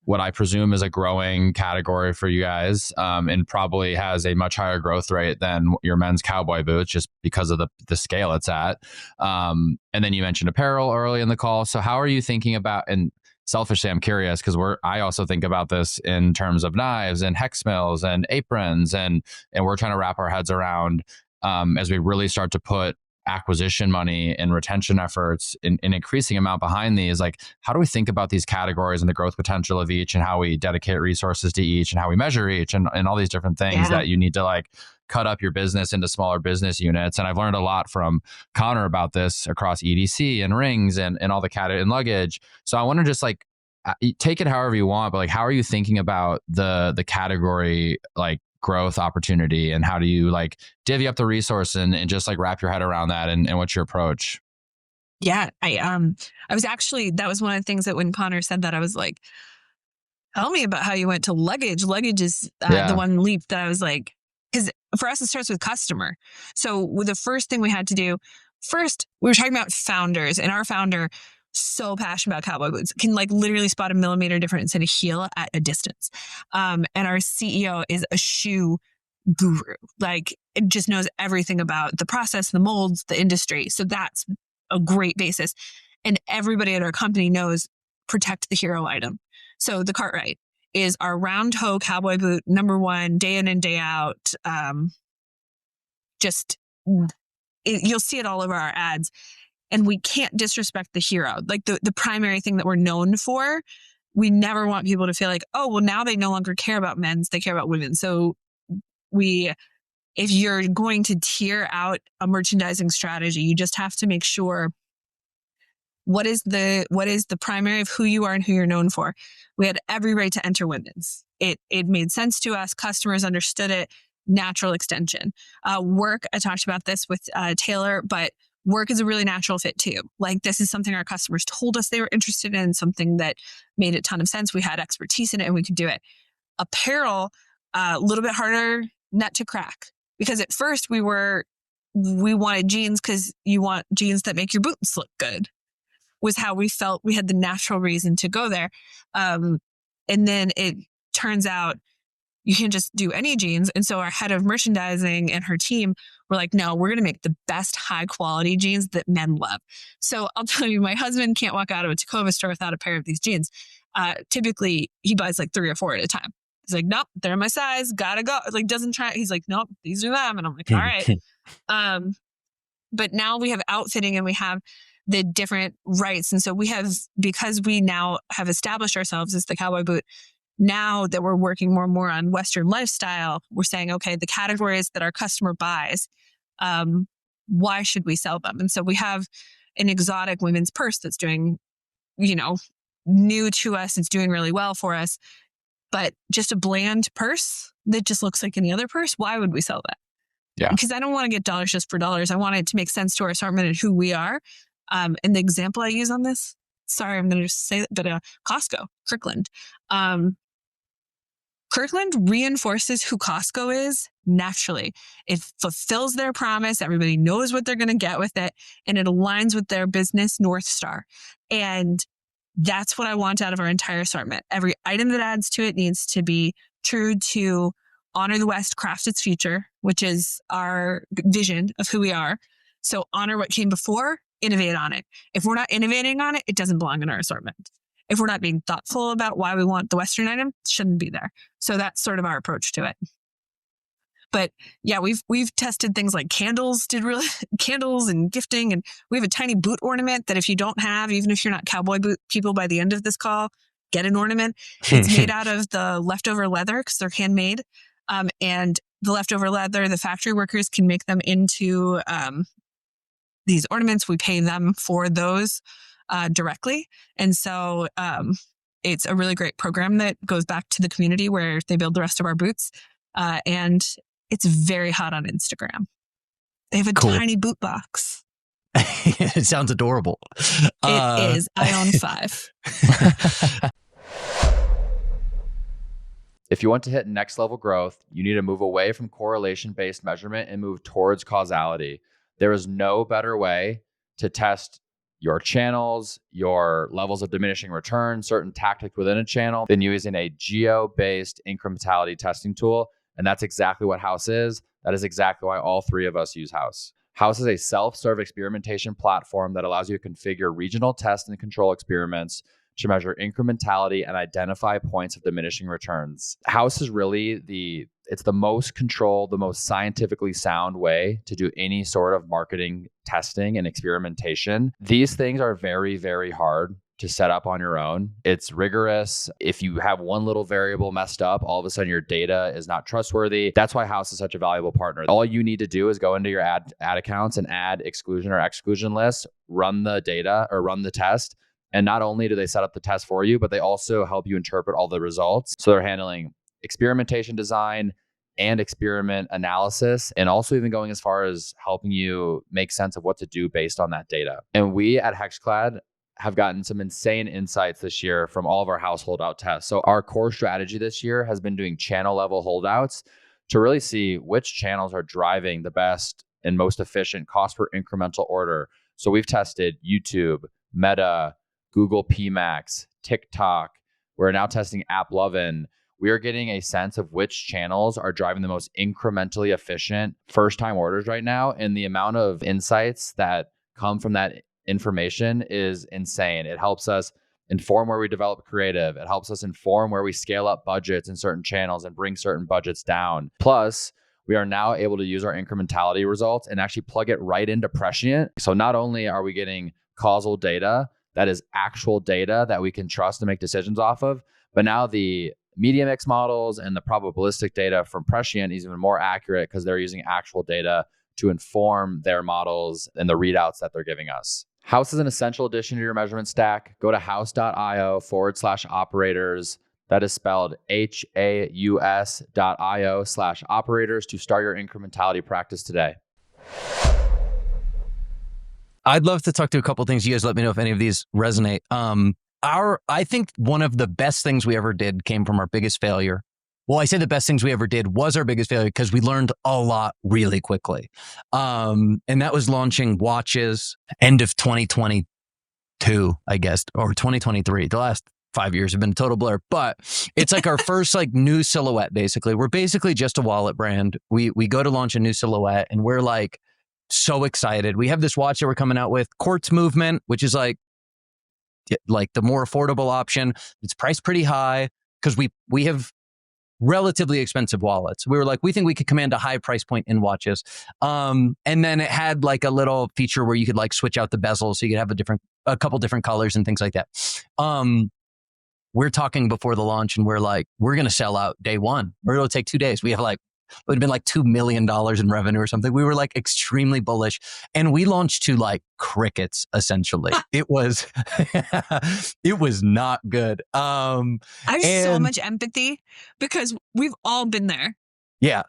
Speaker 3: what I presume is a growing category for you guys, and probably has a much higher growth rate than your men's cowboy boots just because of the scale it's at. And then you mentioned apparel early in the call. So how are you thinking about, and selfishly, I'm curious because I also think about this in terms of knives and hex mills and aprons, and we're trying to wrap our heads around as we really start to put acquisition money and retention efforts in increasing amount behind these. Like, how do we think about these categories and the growth potential of each, and how we dedicate resources to each, and how we measure each, and all these different things that you need to cut up your business into smaller business units. And I've learned a lot from Connor about this across EDC and rings and all the cat and luggage. So I want to just like take it however you want, but like, how are you thinking about the category like growth opportunity, and how do you like divvy up the resource and just like wrap your head around that, and what's your approach?
Speaker 2: Yeah, I was actually, that was one of the things that when Connor said that, I was like, tell me about how you went to luggage. Luggage is the one leap that I was like, because for us, it starts with customer. So the first thing we had to do, first, we were talking about founders, and our founder, so passionate about cowboy boots, can like literally spot a millimeter difference in a heel at a distance. And our CEO is a shoe guru, like it just knows everything about the process, the molds, the industry. So that's a great basis. And everybody at our company knows protect the hero item. So the Cartwright is our round toe cowboy boot, number one, day in and day out. You'll see it all over our ads. And we can't disrespect the hero, like the primary thing that we're known for. We never want people to feel like, oh, well, now they no longer care about men's, they care about women. So if you're going to tier out a merchandising strategy, you just have to make sure what is the primary of who you are and who you're known for. We had every right to enter women's. It made sense to us. Customers understood it. Natural extension. Work, I talked about this with Taylor, but work is a really natural fit too. Like this is something our customers told us they were interested in, something that made a ton of sense. We had expertise in it and we could do it. Apparel, a little bit harder nut to crack, because at first we wanted jeans because you want jeans that make your boots look good, was how we felt. We had the natural reason to go there. And then it turns out you can just do any jeans. And so our head of merchandising and her team were like, no, we're going to make the best high quality jeans that men love. So I'll tell you, my husband can't walk out of a Tecovas store without a pair of these jeans. Typically he buys like 3 or 4 at a time. He's like, nope, they're my size, gotta go. Like doesn't try. He's like, nope, these are them. And I'm like, all right. But now we have outfitting and we have the different rights. And so because we now have established ourselves as the cowboy boot, now that we're working more and more on Western lifestyle, we're saying, okay, the categories that our customer buys, why should we sell them? And so we have an exotic women's purse that's doing, new to us. It's doing really well for us, but just a bland purse that just looks like any other purse. Why would we sell that?
Speaker 3: Yeah.
Speaker 2: Because I don't want to get dollars just for dollars. I want it to make sense to our assortment and who we are. And the example I use on this, sorry, I'm going to just say it, but Costco, Kirkland. Kirkland reinforces who Costco is naturally. It fulfills their promise. Everybody knows what they're going to get with it, and it aligns with their business North Star. And that's what I want out of our entire assortment. Every item that adds to it needs to be true to honor the West, craft its future, which is our vision of who we are. So honor what came before, innovate on it. If we're not innovating on it, it doesn't belong in our assortment. If we're not being thoughtful about why we want the Western item, it shouldn't be there. So that's sort of our approach to it. But yeah, we've tested things like candles and gifting, and we have a tiny boot ornament that if you don't have, even if you're not cowboy boot people by the end of this call, get an ornament. It's made out of the leftover leather because they're handmade. And the leftover leather, the factory workers can make them into these ornaments. We pay them for those directly. And so it's a really great program that goes back to the community where they build the rest of our boots. And it's very hot on Instagram. They have a tiny boot box.
Speaker 1: It sounds adorable.
Speaker 2: It is. I own 5.
Speaker 3: If you want to hit next level growth, you need to move away from correlation-based measurement and move towards causality. There is no better way to test your channels, your levels of diminishing return, certain tactics within a channel than using a geo-based incrementality testing tool. And that's exactly what Haus is. That is exactly why all 3 of us use Haus. Haus is a self-serve experimentation platform that allows you to configure regional test and control experiments to measure incrementality and identify points of diminishing returns. Haus is really it's the most controlled, the most scientifically sound way to do any sort of marketing testing and experimentation. These things are very, very hard to set up on your own. It's rigorous. If you have one little variable messed up, all of a sudden your data is not trustworthy. That's why Haus is such a valuable partner. All you need to do is go into your ad accounts and add exclusion or exclusion lists, run the data or run the test. And not only do they set up the test for you, but they also help you interpret all the results. So they're handling experimentation design and experiment analysis, and also even going as far as helping you make sense of what to do based on that data. And we at HexClad have gotten some insane insights this year from all of our Haus holdout tests. So our core strategy this year has been doing channel level holdouts to really see which channels are driving the best and most efficient cost per incremental order. So we've tested YouTube, Meta, Google PMax, TikTok. We're now testing AppLovin. We are getting a sense of which channels are driving the most incrementally efficient first-time orders right now. And the amount of insights that come from that information is insane. It helps us inform where we develop creative. It helps us inform where we scale up budgets in certain channels and bring certain budgets down. Plus, we are now able to use our incrementality results and actually plug it right into Prescient. So not only are we getting causal data, that is actual data that we can trust to make decisions off of, but now the media mix models and the probabilistic data from Prescient is even more accurate because they're using actual data to inform their models and the readouts that they're giving us. Haus is an essential addition to your measurement stack. Go to haus.io/operators. That is spelled HAUS.io/operators to start your incrementality practice today.
Speaker 1: I'd love to talk to a couple of things. You guys let me know if any of these resonate. I think one of the best things we ever did came from our biggest failure. Well, I say the best things we ever did was our biggest failure because we learned a lot really quickly. And that was launching watches end of 2022, I guess, or 2023. The last 5 years have been a total blur, but it's like our first like new silhouette, basically. We're basically just a wallet brand. We go to launch a new silhouette and we're like so excited. We have this watch that we're coming out with, Quartz Movement, which is like the more affordable option. It's priced pretty high because we have relatively expensive wallets. We were like, we think we could command a high price point in watches. And then it had like a little feature where you could like switch out the bezel so you could have a couple different colors and things like that. We're talking before the launch and we're like, we're going to sell out day one. It'll take 2 days. We have like, it would have been like $2 million in revenue or something. We were like extremely bullish and we launched to like crickets, essentially. It was, it was not good.
Speaker 2: I have so much empathy because we've all been there.
Speaker 1: Yeah,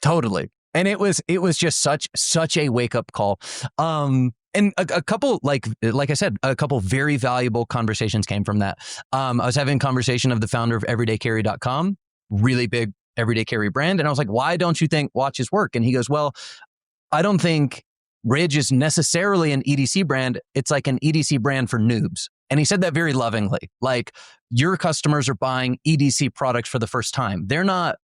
Speaker 1: totally. And it was just such a wake up call. And a couple, like I said, a couple very valuable conversations came from that. I was having a conversation of the founder of everydaycarry.com, really big everyday carry brand. And I was like, why don't you think watches work? And he goes, well, I don't think Ridge is necessarily an EDC brand. It's like an EDC brand for noobs. And he said that very lovingly, like your customers are buying EDC products for the first time. They're not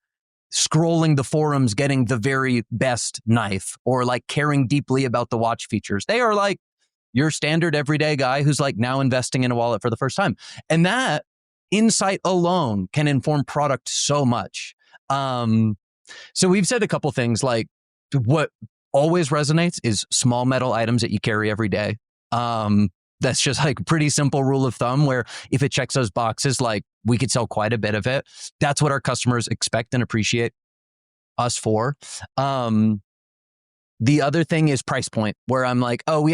Speaker 1: scrolling the forums, getting the very best knife or like caring deeply about the watch features. They are like your standard everyday guy who's like now investing in a wallet for the first time. And that insight alone can inform product so much. So we've said a couple things like what always resonates is small metal items that you carry every day. That's just like a pretty simple rule of thumb where if it checks those boxes, like we could sell quite a bit of it. That's what our customers expect and appreciate us for. The other thing is price point, where I'm like, oh, we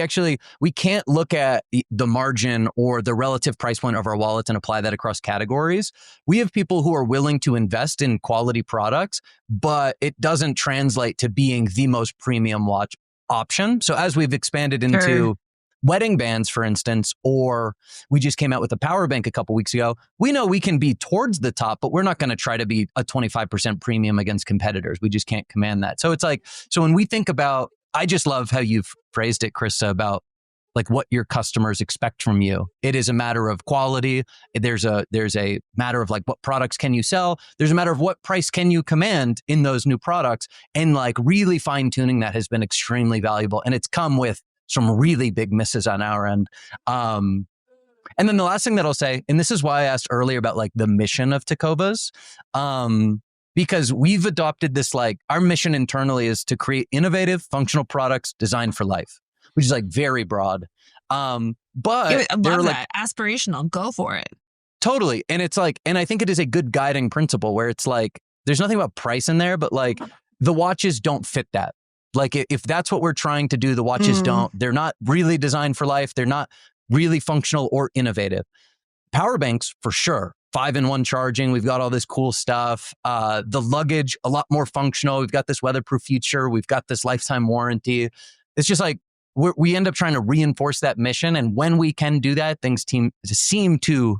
Speaker 1: can't look at the margin or the relative price point of our wallets and apply that across categories. We have people who are willing to invest in quality products, but it doesn't translate to being the most premium watch option. So as we've expanded into wedding bands, for instance, or we just came out with a power bank a couple weeks ago, we know we can be towards the top, but we're not going to try to be a 25% premium against competitors. We just can't command that. So it's like, so when we think about, I just love how you've phrased it, Krista, about like what your customers expect from you. It is a matter of quality. There's a matter of like what products can you sell. There's a matter of what price can you command in those new products, and like really fine tuning that has been extremely valuable. And it's come with some really big misses on our end. And then the last thing that I'll say, and this is why I asked earlier about like the mission of Tecovas, because we've adopted this, like our mission internally is to create innovative functional products designed for life, which is like very broad. But
Speaker 2: I love that. Aspirational. Go for it.
Speaker 1: Totally. And it's like, and I think it is a good guiding principle where it's like, there's nothing about price in there, but like the watches don't fit that. Like if that's what we're trying to do, the watches they're not really designed for life. They're not really functional or innovative. Power banks, for sure. 5-in-1 charging. We've got all this cool stuff. The luggage, a lot more functional. We've got this weatherproof feature. We've got this lifetime warranty. It's just like, we end up trying to reinforce that mission. And when we can do that, things seem to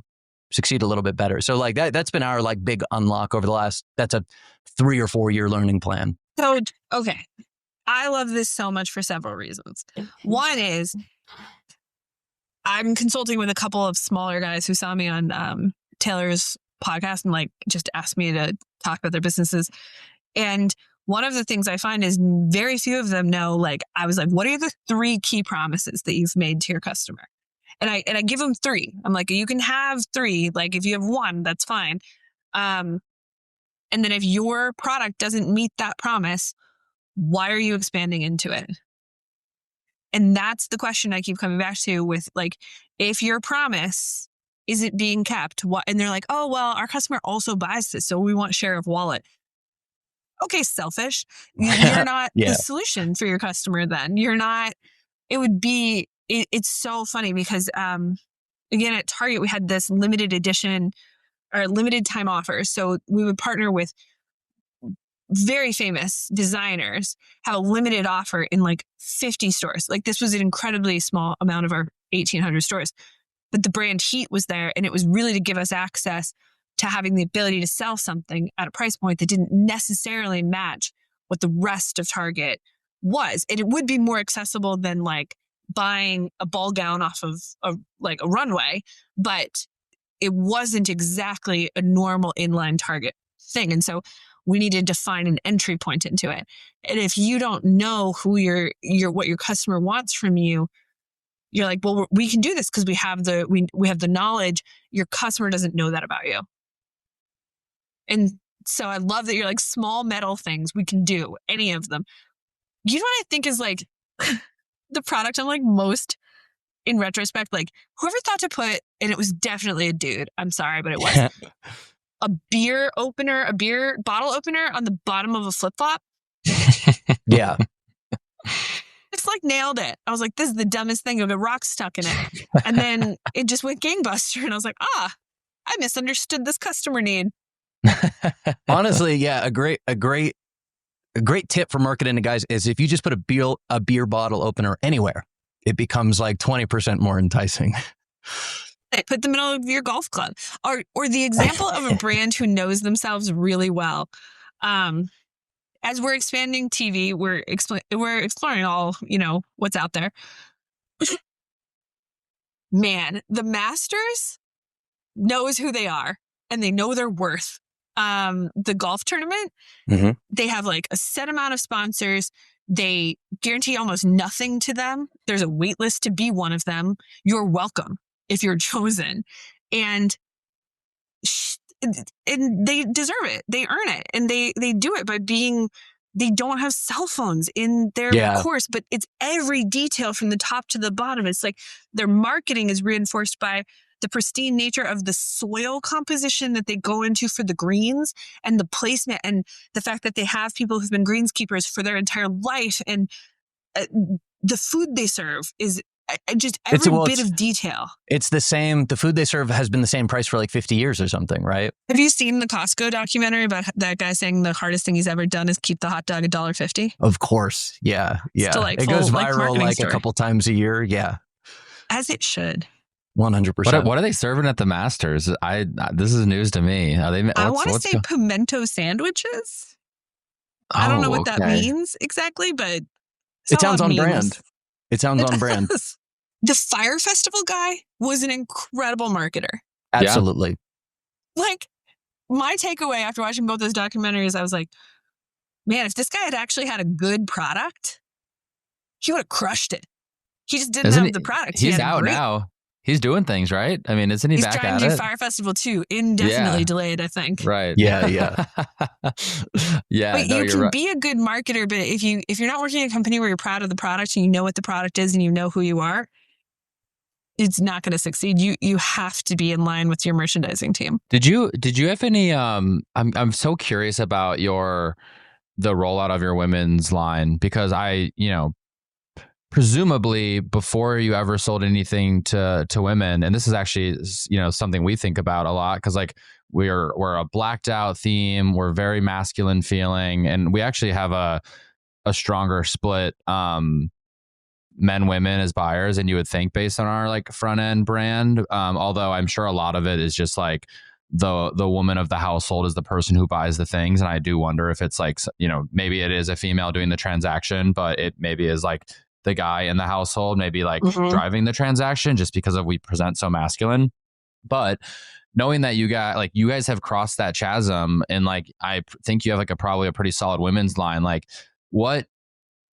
Speaker 1: succeed a little bit better. So like that's been our like big unlock over the last, that's a 3 or 4 year learning plan.
Speaker 2: So, okay. I love this so much for several reasons. One is I'm consulting with a couple of smaller guys who saw me on Taylor's podcast and like just asked me to talk about their businesses. And one of the things I find is very few of them know, like, I was like, what are the 3 key promises that you've made to your customer? And I give them 3. I'm like, you can have 3. Like if you have 1, that's fine. And then if your product doesn't meet that promise, why are you expanding into it? And that's the question I keep coming back to with like, if your promise isn't being kept, what? And they're like, oh, well, our customer also buys this, so we want share of wallet. Okay, selfish. You're not the solution for your customer then. You're not, it would be, it's so funny because, again, at Target, we had this limited edition or limited time offers. So we would partner with very famous designers, have a limited offer in like 50 stores. Like this was an incredibly small amount of our 1,800 stores, but the brand heat was there. And it was really to give us access to having the ability to sell something at a price point that didn't necessarily match what the rest of Target was. And it would be more accessible than like buying a ball gown off of like a runway, but it wasn't exactly a normal inline Target thing. And so we needed to find an entry point into it. And if you don't know who what your customer wants from you, you're like, well, we can do this because we have the knowledge. Your customer doesn't know that about you. And so I love that you're like small metal things. We can do any of them. You know what I think is like the product I'm like most in retrospect, like whoever thought to put, and it was definitely a dude. I'm sorry, but it was a beer bottle opener on the bottom of a flip flop.
Speaker 1: Yeah.
Speaker 2: It's like nailed it. I was like, this is the dumbest thing. You have a rock stuck in it. And then it just went gangbuster. And I was like, I misunderstood this customer need.
Speaker 1: Honestly, yeah, a great tip for marketing to guys is if you just put a beer bottle opener anywhere, it becomes like 20% more enticing.
Speaker 2: Put the middle of your golf club, or the example of a brand who knows themselves really well. As we're expanding TV, we're exploring all what's out there. Man, the Masters knows who they are and they know their worth. The golf tournament, they have like a set amount of sponsors. They guarantee almost nothing to them. There's a wait list to be one of them. You're welcome if you're chosen. And they deserve it. They earn it. And they do it by they don't have cell phones in their course, but it's every detail from the top to the bottom. It's like their marketing is reinforced by the pristine nature of the soil composition that they go into for the greens and the placement and the fact that they have people who've been greenskeepers for their entire life. And the food they serve is just every bit of detail.
Speaker 1: It's the same. The food they serve has been the same price for like 50 years or something, right?
Speaker 2: Have you seen the Costco documentary about that guy saying the hardest thing he's ever done is keep the hot dog $1.50?
Speaker 1: Of course. Yeah. Yeah. It goes viral like a couple times a year. Yeah.
Speaker 2: As it should.
Speaker 1: 100%.
Speaker 3: What are they serving at the Masters? This is news to me.
Speaker 2: I want to say pimento sandwiches. I don't know what that means exactly, but
Speaker 1: it sounds on brand. It sounds on brand.
Speaker 2: The Fire Festival guy was an incredible marketer.
Speaker 1: Absolutely.
Speaker 2: Like my takeaway after watching both those documentaries, I was like, man, if this guy had actually had a good product, he would have crushed it. He just didn't have the product.
Speaker 3: He's out now. He's doing things, right? I mean, isn't he back at it? He's trying to
Speaker 2: do Fire Festival 2, indefinitely delayed, I think.
Speaker 3: Right.
Speaker 1: Yeah, yeah.
Speaker 3: Yeah.
Speaker 2: But you can be a good marketer, but if you're not working in a company where you're proud of the product and you know what the product is and you know who you are, it's not going to succeed. You have to be in line with your merchandising team.
Speaker 3: Did you have any I'm so curious about the rollout of your women's line, because presumably before you ever sold anything to women, and this is actually, something we think about a lot, because like we're a blacked out theme, we're very masculine feeling, and we actually have a stronger split men women as buyers than you would think based on our like front end brand, although I'm sure a lot of it is just like the woman of the household is the person who buys the things, and I do wonder if it's like, maybe it is a female doing the transaction, but it maybe is like the guy in the household maybe like driving the transaction, just because we present so masculine. But knowing that you guys have crossed that chasm, and like I think you have like probably a pretty solid women's line, like what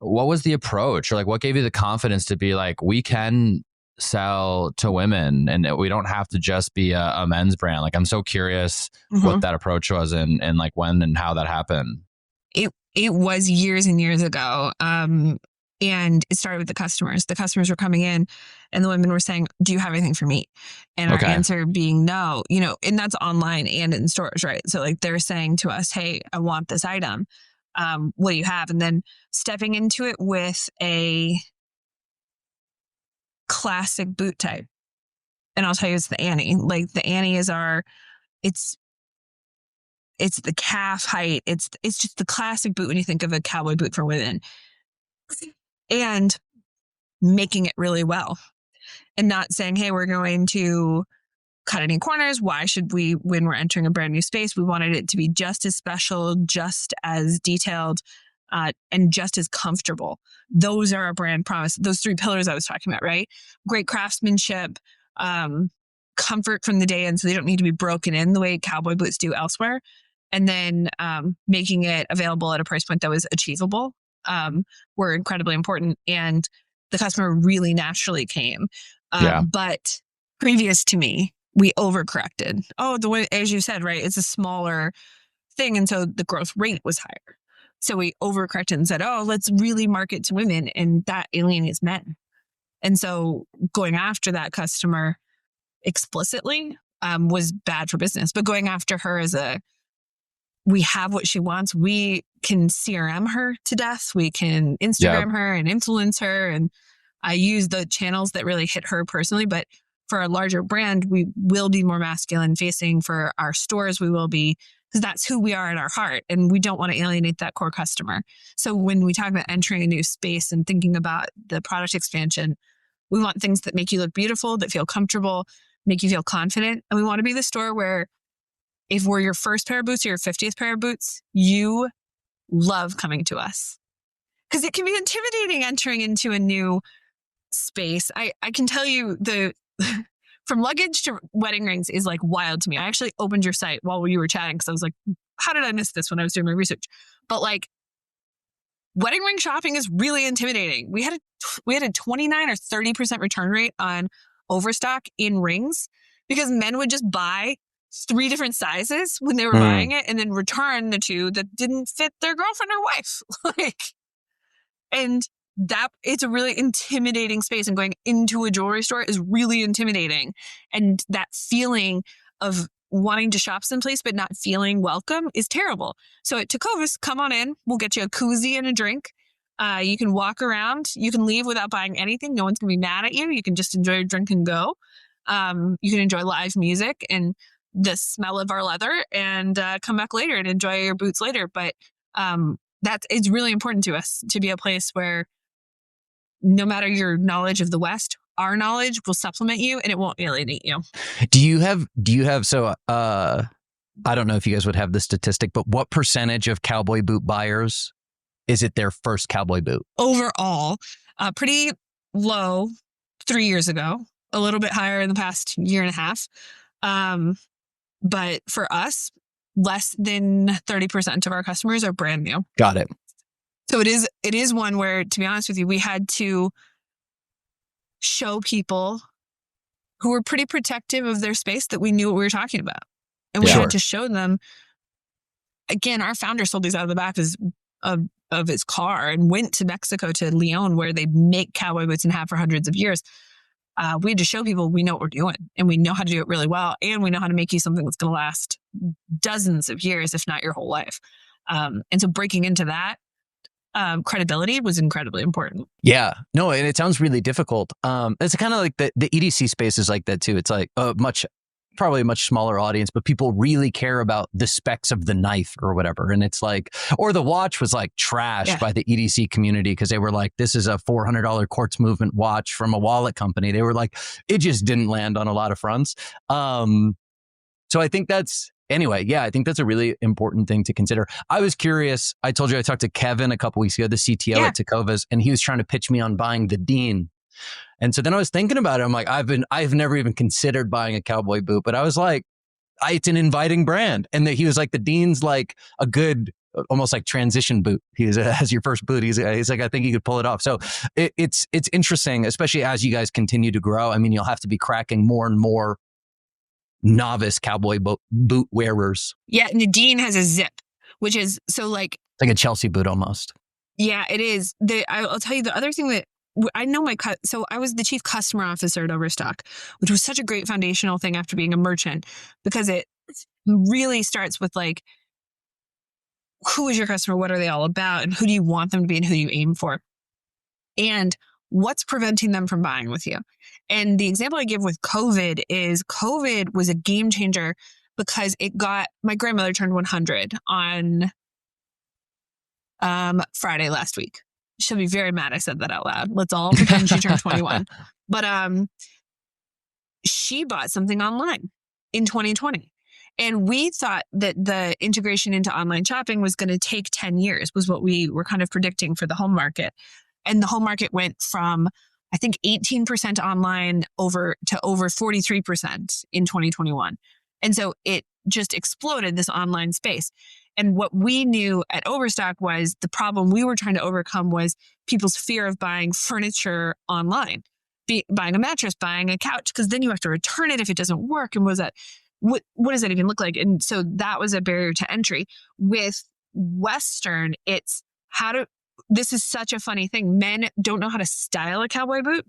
Speaker 3: was the approach, or like what gave you the confidence to be like, we can sell to women and we don't have to just be a men's brand? Like I'm so curious what that approach was and like when and how that happened.
Speaker 2: It was years and years ago. And it started with the customers. The customers were coming in and the women were saying, do you have anything for me? And our answer being no, and that's online and in stores, right? So like they're saying to us, hey, I want this item. What do you have? And then stepping into it with a classic boot type. And I'll tell you, it's the Annie. Like the Annie is it's the calf height. It's just the classic boot when you think of a cowboy boot for women. And making it really well, and not saying, hey, we're going to cut any corners. Why should we, when we're entering a brand new space? We wanted it to be just as special, just as detailed, and just as comfortable. Those are our brand promise. Those 3 pillars I was talking about, right? Great craftsmanship, comfort from the day in, so they don't need to be broken in the way cowboy boots do elsewhere. And then making it available at a price point that was achievable. Were incredibly important, and the customer really naturally came. But previous to me, we overcorrected. The way, as you said, right, it's a smaller thing, and so the growth rate was higher. So we overcorrected and said, let's really market to women, and that alienates men. And so going after that customer explicitly was bad for business. But going after her we have what she wants. We can CRM her to death. We can Instagram her and influence her. And I use the channels that really hit her personally. But for a larger brand, we will be more masculine facing. For our stores, we will be, because that's who we are at our heart. And we don't want to alienate that core customer. So when we talk about entering a new space and thinking about the product expansion, we want things that make you look beautiful, that feel comfortable, make you feel confident. And we want to be the store where if we're your first pair of boots or your 50th pair of boots, you love coming to us. Because it can be intimidating entering into a new space. I can tell you from luggage to wedding rings is like wild to me. I actually opened your site while you were chatting because I was like, how did I miss this when I was doing my research? But like wedding ring shopping is really intimidating. We had a 29 or 30% return rate on overstock in rings because men would just buy 3 different sizes when they were buying it and then return the 2 that didn't fit their girlfriend or wife. And that it's a really intimidating space, and going into a jewelry store is really intimidating. And that feeling of wanting to shop someplace but not feeling welcome is terrible. So at Tecovas, come on in. We'll get you a koozie and a drink. You can walk around. You can leave without buying anything. No one's going to be mad at you. You can just enjoy your drink and go. You can enjoy live music and the smell of our leather and come back later and enjoy your boots later. But it's really important to us to be a place where no matter your knowledge of the West, our knowledge will supplement you and it won't alienate you.
Speaker 1: Do you have, so I don't know if you guys would have the statistic, but what percentage of cowboy boot buyers is it their first cowboy boot?
Speaker 2: Overall, pretty low 3 years ago, a little bit higher in the past year and a half. But for us, less than 30% of our customers are brand new.
Speaker 1: Got it.
Speaker 2: So it is one where, to be honest with you, we had to show people who were pretty protective of their space that we knew what we were talking about. And we had to show them, again, our founder sold these out of the back of his car and went to Mexico, to Leon, where they make cowboy boots and have for hundreds of years. we had to show people we know what we're doing and we know how to do it really well. And we know how to make you something that's going to last dozens of years, if not your whole life. And so breaking into that credibility was incredibly important.
Speaker 1: Yeah, no, and it sounds really difficult. It's kind of like the EDC space is like that too. It's like probably a much smaller audience, but people really care about the specs of the knife or whatever. And it's like, or the watch was like trashed by the EDC community because they were like, this is a $400 quartz movement watch from a wallet company. They were like, it just didn't land on a lot of fronts. So I think I think that's a really important thing to consider. I was curious. I told you I talked to Kevin a couple weeks ago, the CTO at Tecovas, and he was trying to pitch me on buying the Dean. And so then I was thinking about it. I'm like, I've never even considered buying a Cowboy boot, but I was like, it's an inviting brand. And he was like, the Dean's like a good, almost like transition boot. As your first boot. He's like, I think you could pull it off. So it's interesting, especially as you guys continue to grow. I mean, you'll have to be cracking more and more novice Cowboy boot wearers.
Speaker 2: Yeah. And the Dean has a zip, which is like
Speaker 1: a Chelsea boot almost.
Speaker 2: Yeah, it is. I'll tell you the other thing that I know so I was the chief customer officer at Overstock, which was such a great foundational thing after being a merchant, because it really starts with like, who is your customer? What are they all about? And who do you want them to be and who do you aim for? And what's preventing them from buying with you? And the example I give with COVID was a game changer because my grandmother turned 100 on Friday last week. She'll be very mad I said that out loud. Let's all pretend she turned 21. But she bought something online in 2020. And we thought that the integration into online shopping was going to take 10 years, was what we were kind of predicting for the home market. And the home market went from, I think, 18% online over 43% in 2021. And so it just exploded, this online space. And what we knew at Overstock was the problem we were trying to overcome was people's fear of buying furniture online, buying a mattress, buying a couch, because then you have to return it if it doesn't work. And what does that even look like? And so that was a barrier to entry. With Western, this is such a funny thing. Men don't know how to style a Cowboy boot,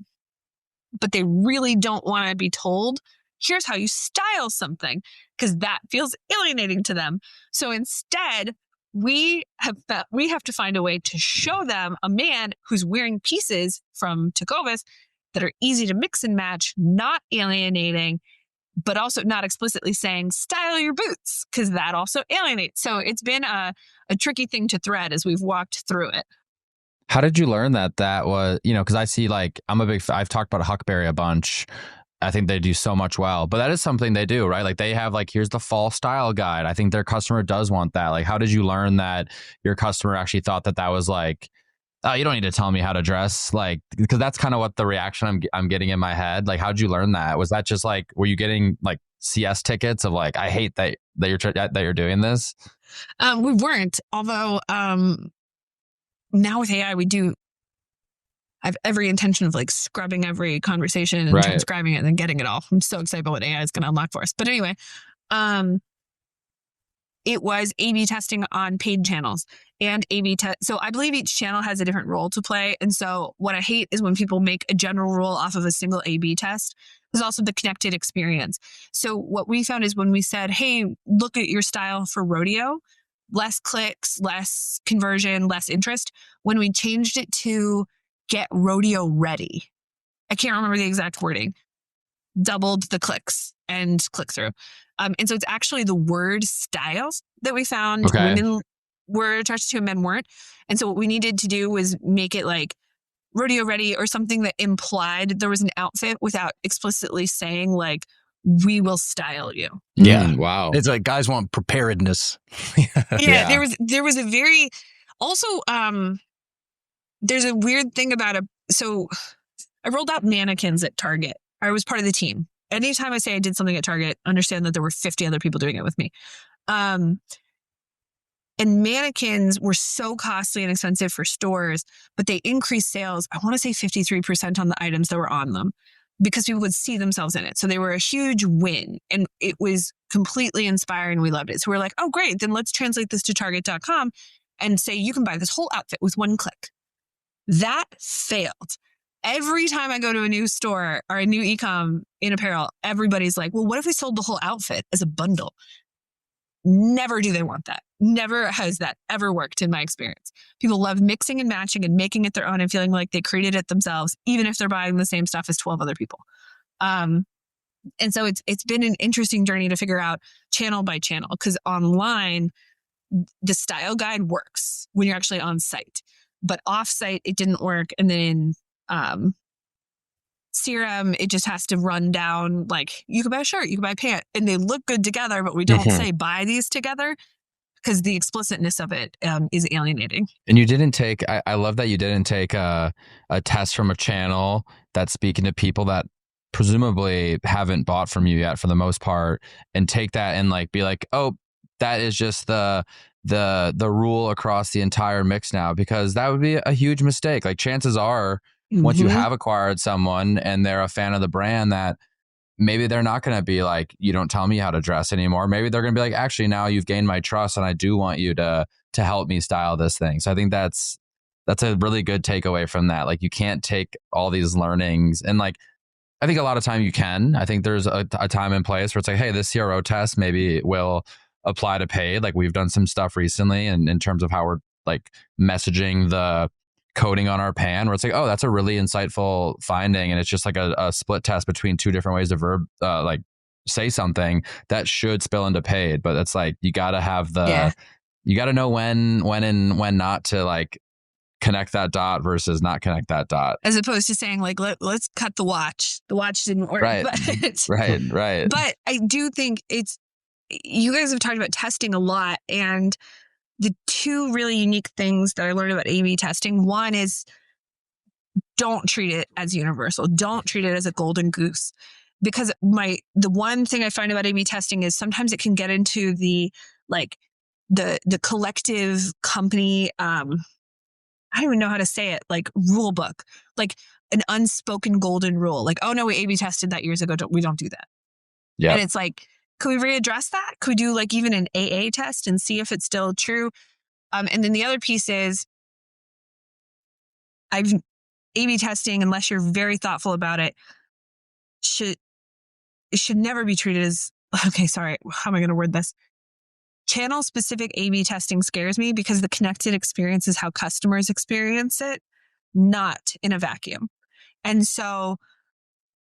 Speaker 2: but they really don't want to be told, here's how you style something, because that feels alienating to them. So instead, we have to find a way to show them a man who's wearing pieces from Tecovas that are easy to mix and match, not alienating, but also not explicitly saying style your boots, because that also alienates. So it's been a tricky thing to thread as we've walked through it.
Speaker 3: How did you learn that was, because I see I've talked about Huckberry a bunch. I think they do so much well, but that is something they do, right? Like they have here's the fall style guide. I think their customer does want that. Like, how did you learn that your customer actually thought that was like, oh, you don't need to tell me how to dress? Like, because that's kind of what the reaction I'm getting in my head. Like, how'd you learn that? Was that just were you getting CS tickets of I hate that you're doing this?
Speaker 2: We weren't, although now with AI, I have every intention of scrubbing every conversation and transcribing it and then getting it all. I'm so excited about what AI is going to unlock for us. But anyway, it was A/B testing on paid channels and A/B test. So I believe each channel has a different role to play. And so what I hate is when people make a general rule off of a single A/B test. There's also the connected experience. So what we found is when we said, hey, look at your style for rodeo, less clicks, less conversion, less interest. When we changed it to get rodeo ready, I can't remember the exact wording, doubled the clicks and click through. And so it's actually the word styles that we found women were attracted to and men weren't. And so what we needed to do was make it rodeo ready or something that implied there was an outfit without explicitly saying we will style you.
Speaker 1: Yeah.
Speaker 3: Wow.
Speaker 1: It's guys want preparedness.
Speaker 2: Yeah. There was a very, also, there's a weird thing about so I rolled out mannequins at Target. I was part of the team. Anytime I say I did something at Target, understand that there were 50 other people doing it with me. And mannequins were so costly and expensive for stores, but they increased sales, I want to say 53% on the items that were on them, because people would see themselves in it. So they were a huge win and it was completely inspiring. We loved it. So we're like, oh, great. Then let's translate this to Target.com and say you can buy this whole outfit with one click. That failed. Every time I go to a new store or a new e-com in apparel, everybody's like, well, what if we sold the whole outfit as a bundle? Never do they want that. Never has that ever worked in my experience. People love mixing and matching and making it their own and feeling like they created it themselves, even if they're buying the same stuff as 12 other people. And so it's been an interesting journey to figure out channel by channel, because online, the style guide works when you're actually on site, but off site, it didn't work. And then in CRM, it just has to run down, like, you can buy a shirt, you can buy a pant, and they look good together, but we don't say buy these together, because the explicitness of it is alienating.
Speaker 3: And you didn't take, I love that you didn't take a test from a channel that's speaking to people that presumably haven't bought from you yet for the most part, and take that and like be like, oh, that is just the rule across the entire mix now, because that would be a huge mistake. Like, chances are, once you have acquired someone and they're a fan of the brand, that maybe they're not going to be like, you don't tell me how to dress anymore. Maybe they're going to be like, actually, now you've gained my trust and I do want you to help me style this thing. So I think that's a really good takeaway from that. Like, you can't take all these learnings, and like, I think a lot of time you can. I think there's a time and place where it's like, hey, this CRO test maybe will apply to paid. Like, we've done some stuff recently, and in terms of how we're like messaging the coding on our pan, where it's like, oh, that's a really insightful finding, and it's just like a split test between two different ways to like say something that should spill into paid. But it's like, you got to have you got to know when and when not to like connect that dot versus not connect that dot,
Speaker 2: as opposed to saying like, let's cut the watch didn't work.
Speaker 3: Right. Right.
Speaker 2: But I do think you guys have talked about testing a lot, and the two really unique things that I learned about A/B testing, one is, don't treat it as universal. Don't treat it as a golden goose, because the one thing I find about A/B testing is sometimes it can get into the collective company, I don't even know how to say it, like rule book, like an unspoken golden rule. Like, oh no, we A/B tested that years ago. We don't do that.
Speaker 3: Yeah.
Speaker 2: And it's like, could we readdress that? Could we do like even an AA test and see if it's still true? And then the other piece is, A/B testing, unless you're very thoughtful about it, should never be treated as, okay, sorry, how am I going to word this? Channel specific A/B testing scares me, because the connected experience is how customers experience it, not in a vacuum. And so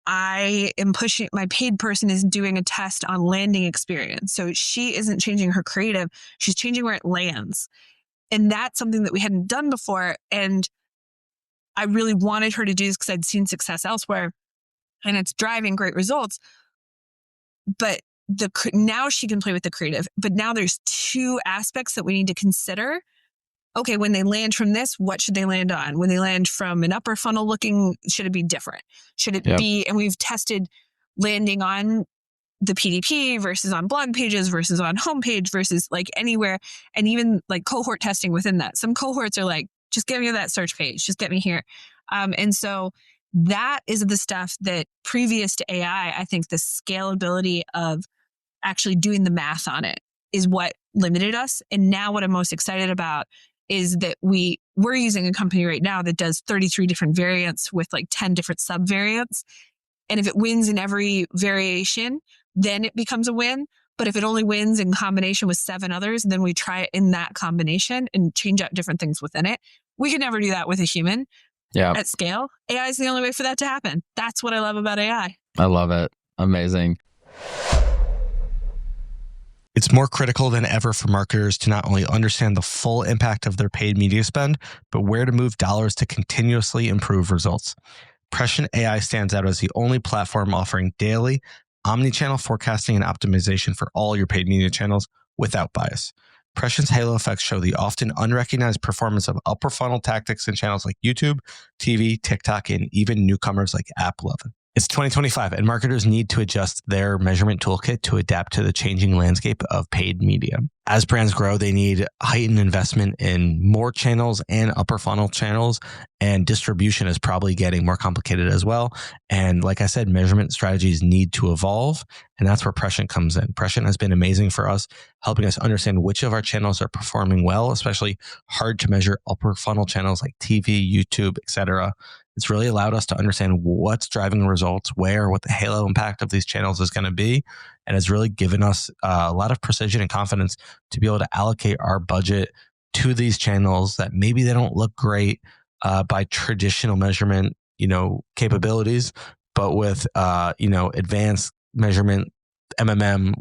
Speaker 2: I am pushing, my paid person is doing a test on landing experience. So she isn't changing her creative, she's changing where it lands. And that's something that we hadn't done before. And I really wanted her to do this because I'd seen success elsewhere and it's driving great results. But now she can play with the creative. But now there's two aspects that we need to consider. Okay, when they land from this, what should they land on? When they land from an upper funnel looking, should it be different? Should it be, and we've tested landing on the PDP versus on blog pages versus on homepage versus like anywhere, and even like cohort testing within that. Some cohorts are like, just get me to that search page, just get me here. And so that is the stuff that previous to AI, I think the scalability of actually doing the math on it is what limited us. And now what I'm most excited about is that we're using a company right now that does 33 different variants with like 10 different sub variants. And if it wins in every variation, then it becomes a win. But if it only wins in combination with 7 others, then we try it in that combination and change out different things within it. We could never do that with a human at scale. AI is the only way for that to happen. That's what I love about AI.
Speaker 3: I love it. Amazing.
Speaker 4: It's more critical than ever for marketers to not only understand the full impact of their paid media spend, but where to move dollars to continuously improve results. Prescient AI stands out as the only platform offering daily omni-channel forecasting and optimization for all your paid media channels without bias. Prescient's halo effects show the often unrecognized performance of upper funnel tactics in channels like YouTube, TV, TikTok, and even newcomers like AppLovin. It's 2025 and marketers need to adjust their measurement toolkit to adapt to the changing landscape of paid media. As brands grow, they need heightened investment in more channels and upper funnel channels, and distribution is probably getting more complicated as well. And like I said, measurement strategies need to evolve, and that's where Prescient comes in. Prescient has been amazing for us, helping us understand which of our channels are performing well, especially hard to measure upper funnel channels like TV, YouTube, etc.
Speaker 5: It's really allowed us to understand what's driving results, what the halo impact of these channels is going to be. And it's really given us a lot of precision and confidence to be able to allocate our budget to these channels that maybe they don't look great by traditional measurement, capabilities, but with, advanced measurement,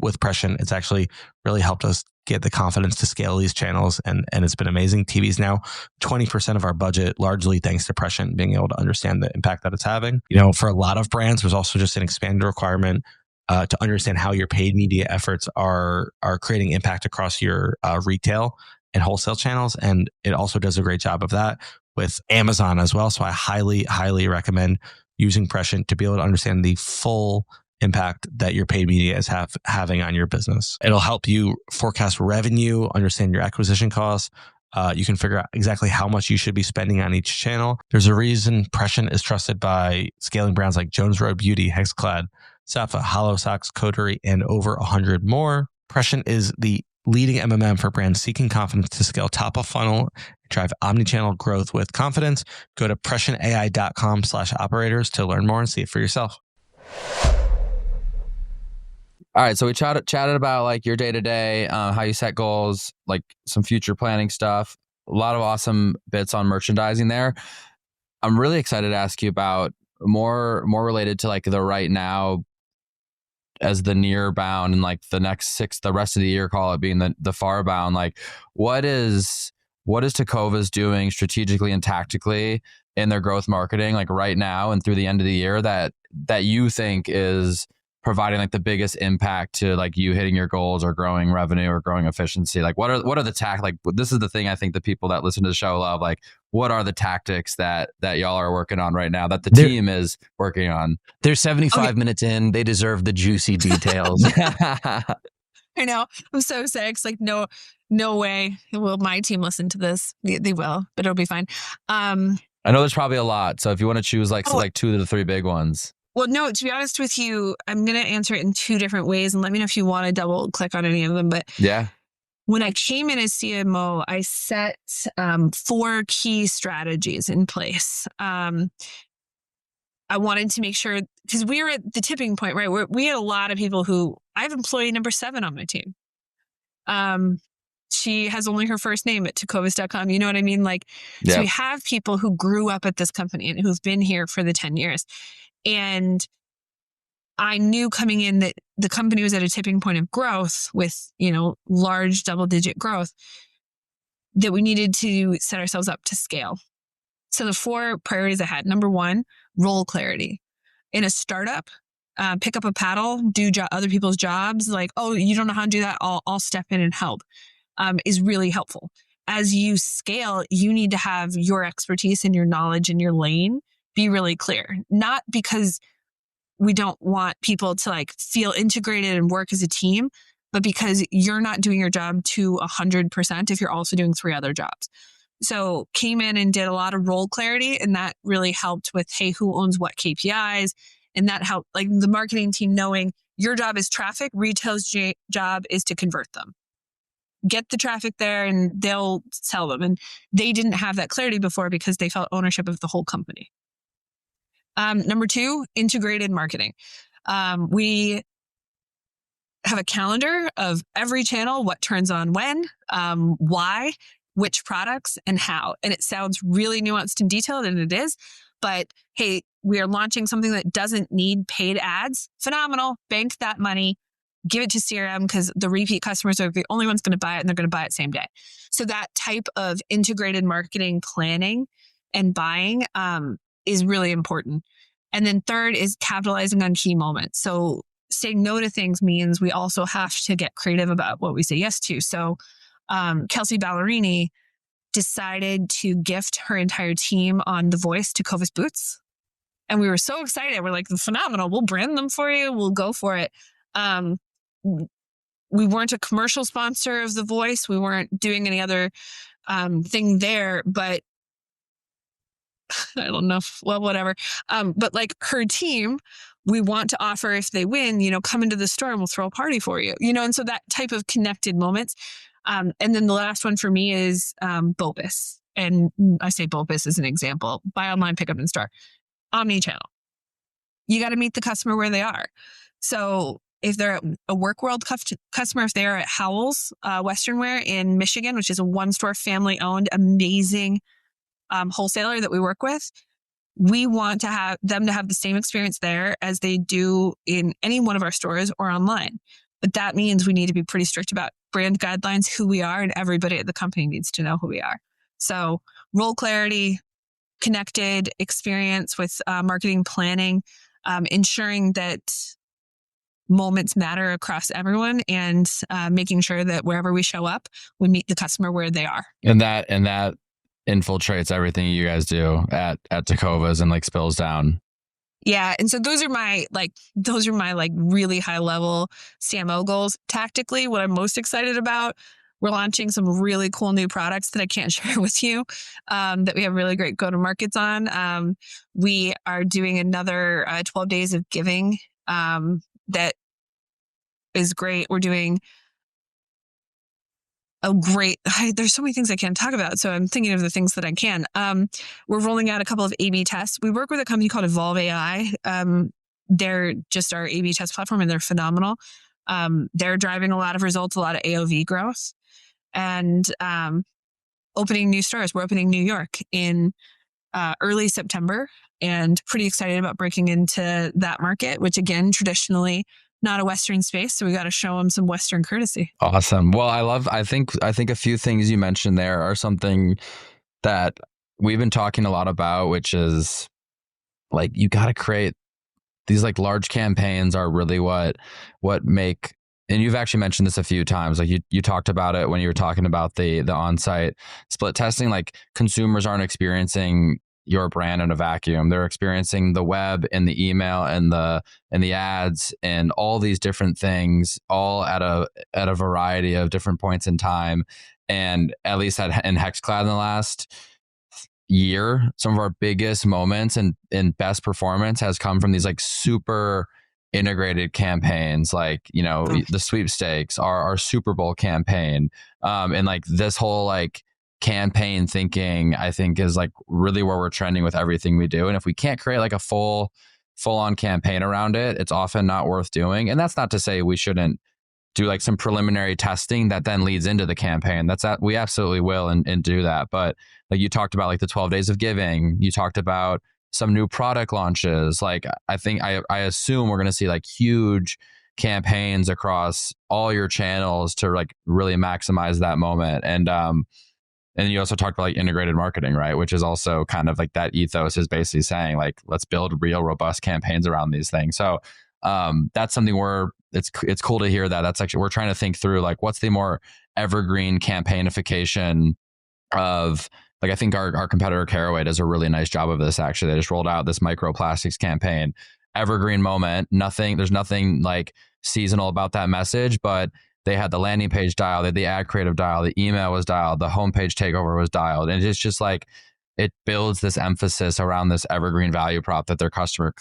Speaker 5: with Prescient, it's actually really helped us get the confidence to scale these channels. And it's been amazing. TV's now 20% of our budget, largely thanks to Prescient being able to understand the impact that it's having. For a lot of brands, there's also just an expanded requirement to understand how your paid media efforts are creating impact across your retail and wholesale channels. And it also does a great job of that with Amazon as well. So I highly, highly recommend using Prescient to be able to understand the full impact that your paid media is having on your business. It'll help you forecast revenue, understand your acquisition costs. You can figure out exactly how much you should be spending on each channel. There's a reason Prescient is trusted by scaling brands like Jones Road Beauty, Hexclad, Safa, Hollow Socks, Coterie, and over 100 more. Prescient is the leading MMM for brands seeking confidence to scale top of funnel, drive omnichannel growth with confidence. Go to prescientai.com/operators to learn more and see it for yourself.
Speaker 3: All right, so we chatted about like your day-to-day, how you set goals, like some future planning stuff, a lot of awesome bits on merchandising there. I'm really excited to ask you about more related to like the right now as the near bound and like the rest of the year, call it being the far bound. Like what is Tecovas doing strategically and tactically in their growth marketing, like right now and through the end of the year that you think is providing like the biggest impact to like you hitting your goals or growing revenue or growing efficiency? Like what are the like this is the thing I think the people that listen to the show love, like what are the tactics that y'all are working on right now that the team is working on?
Speaker 1: They're 75 minutes in. They deserve the juicy details.
Speaker 2: I know. I'm so sick. It's like, no way will my team listen to this. They will, but it'll be fine.
Speaker 3: I know there's probably a lot. So if you want to choose like 2 to the 3 big ones.
Speaker 2: Well, no, to be honest with you, I'm going to answer it in 2 different ways and let me know if you want to double click on any of them. But
Speaker 3: yeah,
Speaker 2: when I came in as CMO, I set 4 key strategies in place. I wanted to make sure, because we were at the tipping point, right? We had a lot of people who, I have employee number 7 on my team. She has only her first name at Tecovas.com. You know what I mean? Like, yeah. So we have people who grew up at this company and who've been here for the 10 years. And I knew coming in that the company was at a tipping point of growth with, large double-digit growth, that we needed to set ourselves up to scale. So the 4 priorities I had: number 1, role clarity. In a startup, pick up a paddle, do other people's jobs. Like, oh, you don't know how to do that? I'll step in and help. Is really helpful. As you scale, you need to have your expertise and your knowledge in your lane be really clear. Not because we don't want people to like feel integrated and work as a team, but because you're not doing your job to 100% if you're also doing 3 other jobs. So came in and did a lot of role clarity, and that really helped with, hey, who owns what KPIs? And that helped like the marketing team knowing your job is traffic, retail's job is to convert them. Get the traffic there and they'll sell them. And they didn't have that clarity before because they felt ownership of the whole company. Number 2, integrated marketing. We have a calendar of every channel, what turns on when, why, which products, and how. And it sounds really nuanced and detailed, and it is. But hey, we are launching something that doesn't need paid ads. Phenomenal. Bank that money. Give it to CRM because the repeat customers are the only ones going to buy it, and they're going to buy it same day. So that type of integrated marketing planning and buying is really important. And then 3rd is capitalizing on key moments. So saying no to things means we also have to get creative about what we say yes to. So Kelsey Ballerini decided to gift her entire team on The Voice Tecovas boots. And we were so excited. We're like, phenomenal. We'll brand them for you. We'll go for it. We weren't a commercial sponsor of The Voice. We weren't doing any other thing there, but I don't know. Whatever. But like her team, we want to offer, if they win, come into the store and we'll throw a party for you, and so that type of connected moments. And then the last one for me is BOPUS. and I say BOPIS as an example, buy online, pick up in store, omni-channel. You got to meet the customer where they are. So if they're a Work World customer, if they're at Haus Western Wear in Michigan, which is a one-store family-owned, amazing wholesaler that we work with, we want to have them to have the same experience there as they do in any one of our stores or online. But that means we need to be pretty strict about brand guidelines, who we are, and everybody at the company needs to know who we are. So role clarity, connected experience with marketing planning, ensuring that moments matter across everyone, and making sure that wherever we show up, we meet the customer where they are.
Speaker 3: And that infiltrates everything you guys do at Tecovas and like spills down.
Speaker 2: Yeah. And so those are my really high level CMO goals. Tactically, what I'm most excited about, we're launching some really cool new products that I can't share with you, that we have really great go-to-markets on. We are doing another 12 days of giving that is great. We're doing there's so many things I can't talk about, so I'm thinking of the things that I can. We're rolling out a couple of A/B tests. We work with a company called Evolve AI. They're just our A/B test platform, and they're phenomenal. They're driving a lot of results, a lot of AOV growth, and opening new stores. We're opening New York in early September, and pretty excited about breaking into that market, which again, traditionally not a Western space. So we got to show them some Western courtesy.
Speaker 3: Awesome. Well, I think a few things you mentioned there are something that we've been talking a lot about, which is like, you got to create these like large campaigns are really what make, and you've actually mentioned this a few times. Like you talked about it when you were talking about the on-site split testing. Like, consumers aren't experiencing your brand in a vacuum. They're experiencing the web and the email and the ads and all these different things, all at a variety of different points in time. And at least in HexCloud in the last year, some of our biggest moments and best performance has come from these like super integrated campaigns, like, you know, the sweepstakes, our Super Bowl campaign, and like this whole like campaign thinking, I think, is like really where we're trending with everything we do. And if we can't create like a full on campaign around it, it's often not worth doing. And that's not to say we shouldn't do like some preliminary testing that then leads into the campaign. We absolutely will and do that. But like you talked about, like the 12 days of giving, you talked about some new product launches. Like, I think I assume we're going to see like huge campaigns across all your channels to like really maximize that moment. And you also talked about like integrated marketing, right? Which is also kind of like that ethos is basically saying like, let's build real robust campaigns around these things. So that's something it's cool to hear that. That's actually, we're trying to think through like, what's the more evergreen campaignification of, like, I think our competitor Caraway does a really nice job of this. Actually, they just rolled out this microplastics campaign, evergreen moment. There's nothing like seasonal about that message, but they had the landing page dialed, they had the ad creative dialed, the email was dialed, the homepage takeover was dialed. And it's just like, it builds this emphasis around this evergreen value prop that their customer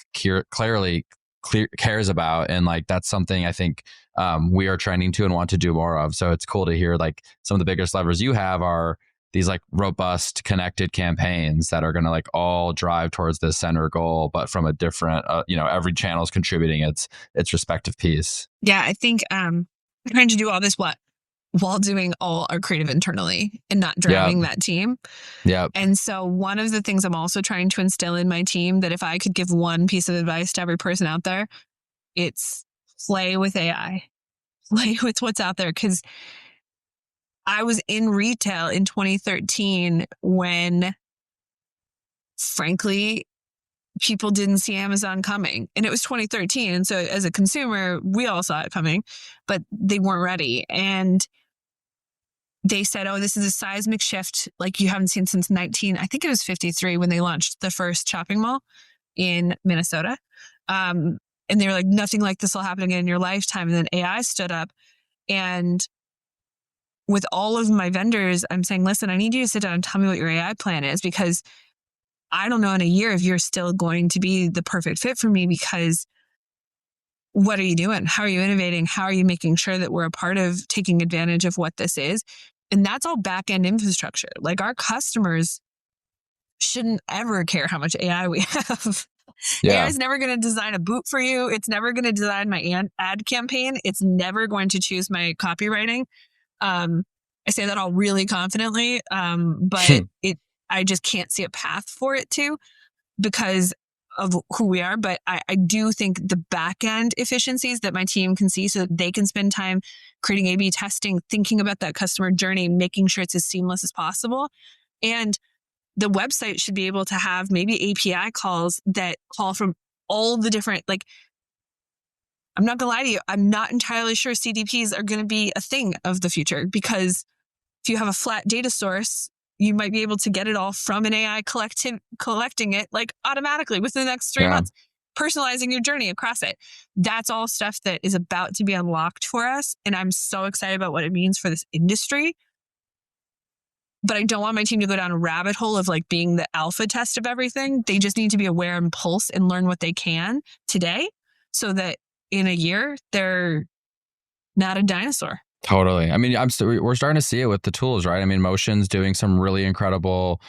Speaker 3: clearly cares about. And like, that's something I think we are trending to and want to do more of. So it's cool to hear like some of the biggest levers you have are these like robust connected campaigns that are going to like all drive towards this center goal, but from a different, every channel is contributing its respective piece.
Speaker 2: Yeah. I think, trying to do all this while doing all our creative internally and not driving that team.
Speaker 3: Yeah.
Speaker 2: And so one of the things I'm also trying to instill in my team, that if I could give one piece of advice to every person out there, it's play with AI, play with what's out there. Because I was in retail in 2013 when, frankly, people didn't see Amazon coming. And it was 2013. And so as a consumer, we all saw it coming, but they weren't ready. And they said, oh, this is a seismic shift like you haven't seen since 53 when they launched the first shopping mall in Minnesota. And they were like, nothing like this will happen again in your lifetime. And then AI stood up, and with all of my vendors, I'm saying, listen, I need you to sit down and tell me what your AI plan is, because I don't know in a year if you're still going to be the perfect fit for me, because what are you doing? How are you innovating? How are you making sure that we're a part of taking advantage of what this is? And that's all back-end infrastructure. Like our customers shouldn't ever care how much AI we have. AI is never going to design a boot for you. It's never going to design my ad campaign. It's never going to choose my copywriting. I say that all really confidently, but I just can't see a path for it to, because of who we are. But I do think the back end efficiencies that my team can see, so that they can spend time creating A/B testing, thinking about that customer journey, making sure it's as seamless as possible. And the website should be able to have maybe API calls that call from all the different, like, I'm not gonna lie to you, I'm not entirely sure CDPs are gonna be a thing of the future, because if you have a flat data source, you might be able to get it all from an AI collecting it like automatically within the next 3 months, personalizing your journey across it. That's all stuff that is about to be unlocked for us. And I'm so excited about what it means for this industry. But I don't want my team to go down a rabbit hole of like being the alpha test of everything. They just need to be aware and pulse and learn what they can today, so that in a year, they're not a dinosaur.
Speaker 3: Totally. I mean, we're starting to see it with the tools, right? I mean, Motion's doing some really incredible,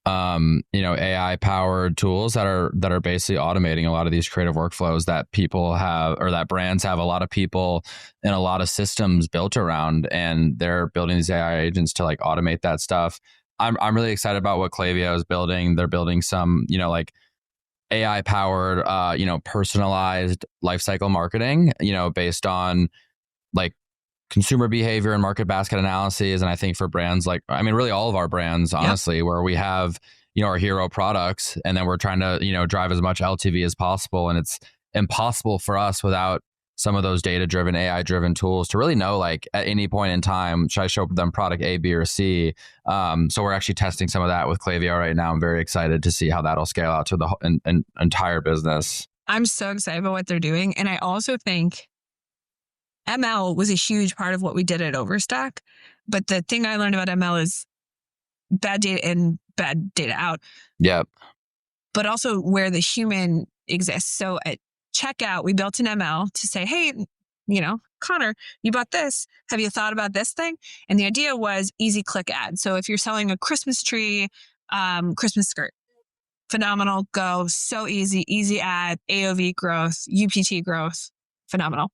Speaker 3: AI powered tools that are basically automating a lot of these creative workflows that people have, or that brands have a lot of people and a lot of systems built around, and they're building these AI agents to like automate that stuff. I'm really excited about what Klaviyo is building. They're building some, like AI powered, personalized lifecycle marketing, based on like consumer behavior and market basket analyses. And I think for brands really all of our brands, honestly, where we have, our hero products, and then we're trying to, drive as much LTV as possible. And it's impossible for us without some of those data-driven, AI-driven tools to really know, like, at any point in time, should I show them product A, B, or C? So we're actually testing some of that with Klaviyo right now. I'm very excited to see how that'll scale out to the entire business.
Speaker 2: I'm so excited about what they're doing. And I also think ML was a huge part of what we did at Overstock. But the thing I learned about ML is bad data in, bad data out.
Speaker 3: Yep.
Speaker 2: But also where the human exists. So at checkout, we built an ML to say, hey, Connor, you bought this. Have you thought about this thing? And the idea was easy click ad. So if you're selling a Christmas tree, Christmas skirt, phenomenal, go, so easy ad, AOV growth, UPT growth, phenomenal.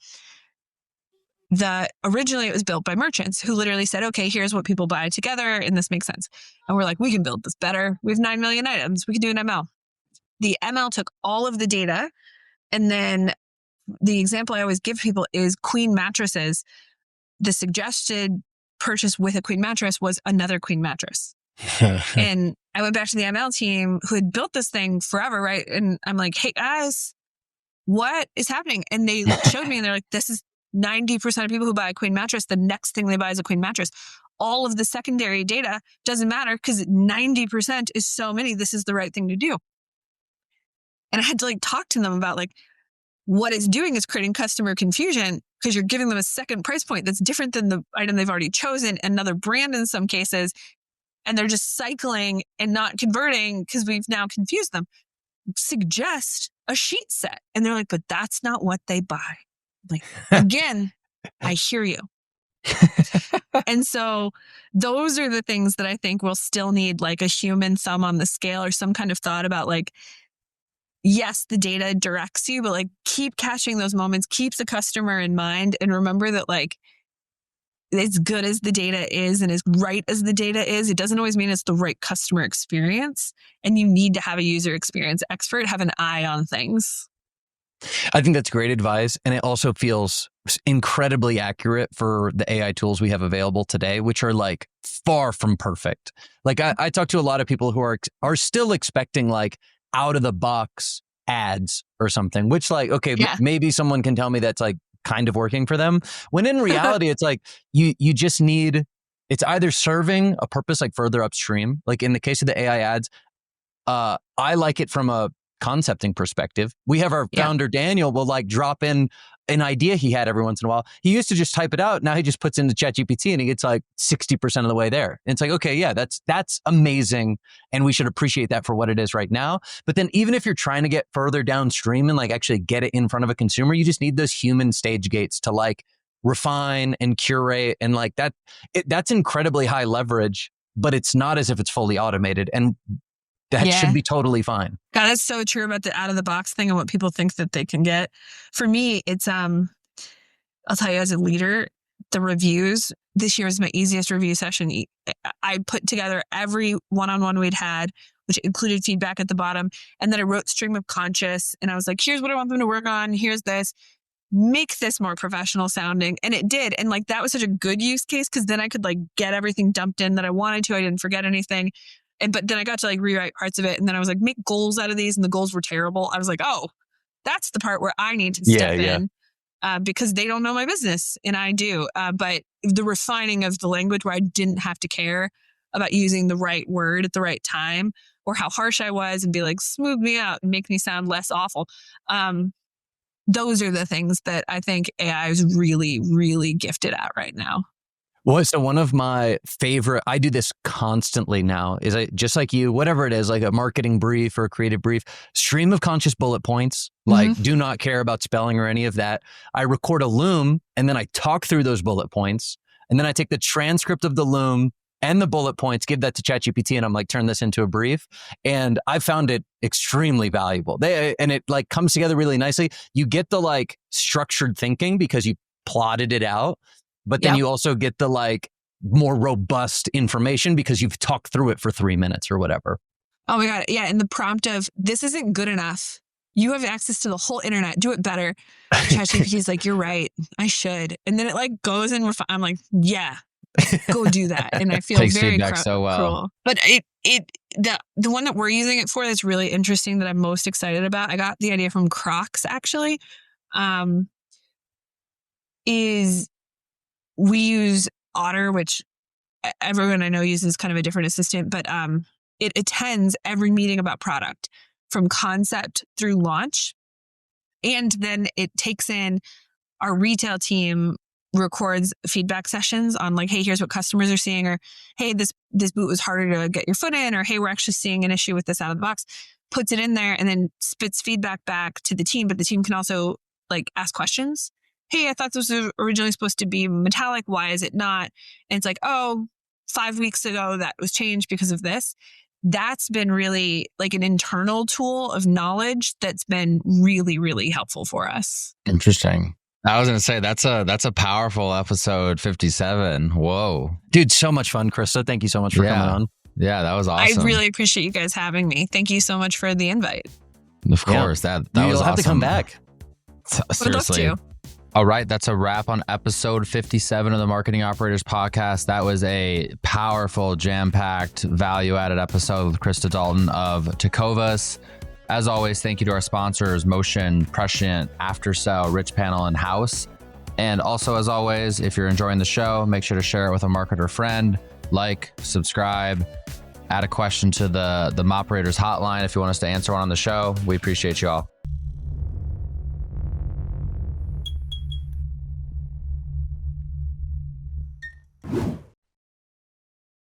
Speaker 2: Originally it was built by merchants who literally said, okay, here's what people buy together and this makes sense. And we're like, we can build this better. We have 9 million items. We can do an ML. The ML took all of the data, and then the example I always give people is queen mattresses. The suggested purchase with a queen mattress was another queen mattress. And I went back to the ML team who had built this thing forever, right? And I'm like, hey guys, what is happening? And they showed me and they're like, this is 90% of people who buy a queen mattress, the next thing they buy is a queen mattress. All of the secondary data doesn't matter because 90% is so many. This is the right thing to do. And I had to talk to them about what it's doing is creating customer confusion because you're giving them a second price point that's different than the item they've already chosen, another brand in some cases, and they're just cycling and not converting because we've now confused them. Suggest a sheet set. And they're like, but that's not what they buy. Again, I hear you. And so those are the things that I think we'll still need a human thumb on the scale or some kind of thought about yes, the data directs you, but keep catching those moments, keeps the customer in mind, and remember that as good as the data is and as right as the data is, it doesn't always mean it's the right customer experience. And you need to have a user experience expert have an eye on things.
Speaker 1: I think that's great advice. And it also feels incredibly accurate for the AI tools we have available today, which are far from perfect. I talk to a lot of people who are still expecting out of the box ads or something, which maybe someone can tell me that's kind of working for them. When in reality, it's you just need, it's either serving a purpose further upstream. In the case of the AI ads, I like it from a concepting perspective. We have our founder, Daniel, will drop in an idea he had every once in a while. He used to just type it out. Now he just puts into ChatGPT and he gets 60% of the way there. And it's okay, yeah, that's amazing. And we should appreciate that for what it is right now. But then even if you're trying to get further downstream and actually get it in front of a consumer, you just need those human stage gates to refine and curate. And like that, that's incredibly high leverage, but it's not as if it's fully automated. And that should be totally fine.
Speaker 2: God, that's so true about the out of the box thing and what people think that they can get. For me, it's, I'll tell you as a leader, the reviews, this year was my easiest review session. I put together every one-on-one we'd had, which included feedback at the bottom. And then I wrote stream of conscious and I was like, here's what I want them to work on. Here's this, make this more professional sounding. And it did. And like, that was such a good use case because then I could like get everything dumped in that I wanted to. I didn't forget anything. But then I got to like rewrite parts of it. And then I was like, make goals out of these. And the goals were terrible. I was like, oh, that's the part where I need to step in because they don't know my business and I do. But the refining of the language where I didn't have to care about using the right word at the right time or how harsh I was and be like, smooth me out and make me sound less awful. Those are the things that I think AI is really, really gifted at right now.
Speaker 1: Well, so one of my favorite, I do this constantly now, is I, just like you, whatever it is, like a marketing brief or a creative brief, stream of conscious bullet points, like do not care about spelling or any of that. I record a loom and then I talk through those bullet points. And then I take the transcript of the loom and the bullet points, give that to ChatGPT and I'm like, turn this into a brief. And I found it extremely valuable. And it like comes together really nicely. You get the like structured thinking because you plotted it out. But then you also get the like more robust information because you've talked through it for 3 minutes or whatever.
Speaker 2: Oh my God. Yeah. And the prompt of this isn't good enough. You have access to the whole internet. Do it better. ChatGPT is like, you're right. I should. And then it like goes and I'm like, yeah, go do that. And I feel
Speaker 3: takes
Speaker 2: very
Speaker 3: feedback so well.
Speaker 2: cruel. But the one that we're using it for that's really interesting that I'm most excited about. I got the idea from Crocs actually. Is we use Otter, which everyone I know uses kind of a different assistant, but it attends every meeting about product from concept through launch. And then it takes in our retail team, records feedback sessions on like, hey, here's what customers are seeing, or hey, this boot was harder to get your foot in, or hey, we're actually seeing an issue with this out of the box, puts it in there and then spits feedback back to the team. But the team can also like ask questions. Hey, I thought this was originally supposed to be metallic. Why is it not? And it's like, oh, 5 weeks ago that was changed because of this. That's been really like an internal tool of knowledge that's been really, really helpful for us.
Speaker 3: Interesting. I was going to say that's a powerful episode 57. Whoa.
Speaker 1: Dude, so much fun, Krista. Thank you so much for coming on.
Speaker 3: Yeah, that was awesome.
Speaker 2: I really appreciate you guys having me. Thank you so much for the invite.
Speaker 3: Of course. That was
Speaker 1: You'll
Speaker 3: awesome.
Speaker 1: have to come back.
Speaker 3: Seriously.
Speaker 2: Would love to.
Speaker 3: All right, that's a wrap on episode 57 of the Marketing Operators Podcast. That was a powerful, jam-packed, value-added episode with Krista Dalton of Tecovas. As always, thank you to our sponsors, Motion, Prescient, Aftersell, Richpanel, and Haus. And also, as always, if you're enjoying the show, make sure to share it with a marketer friend, like, subscribe, add a question to the Operators Hotline if you want us to answer one on the show. We appreciate you all.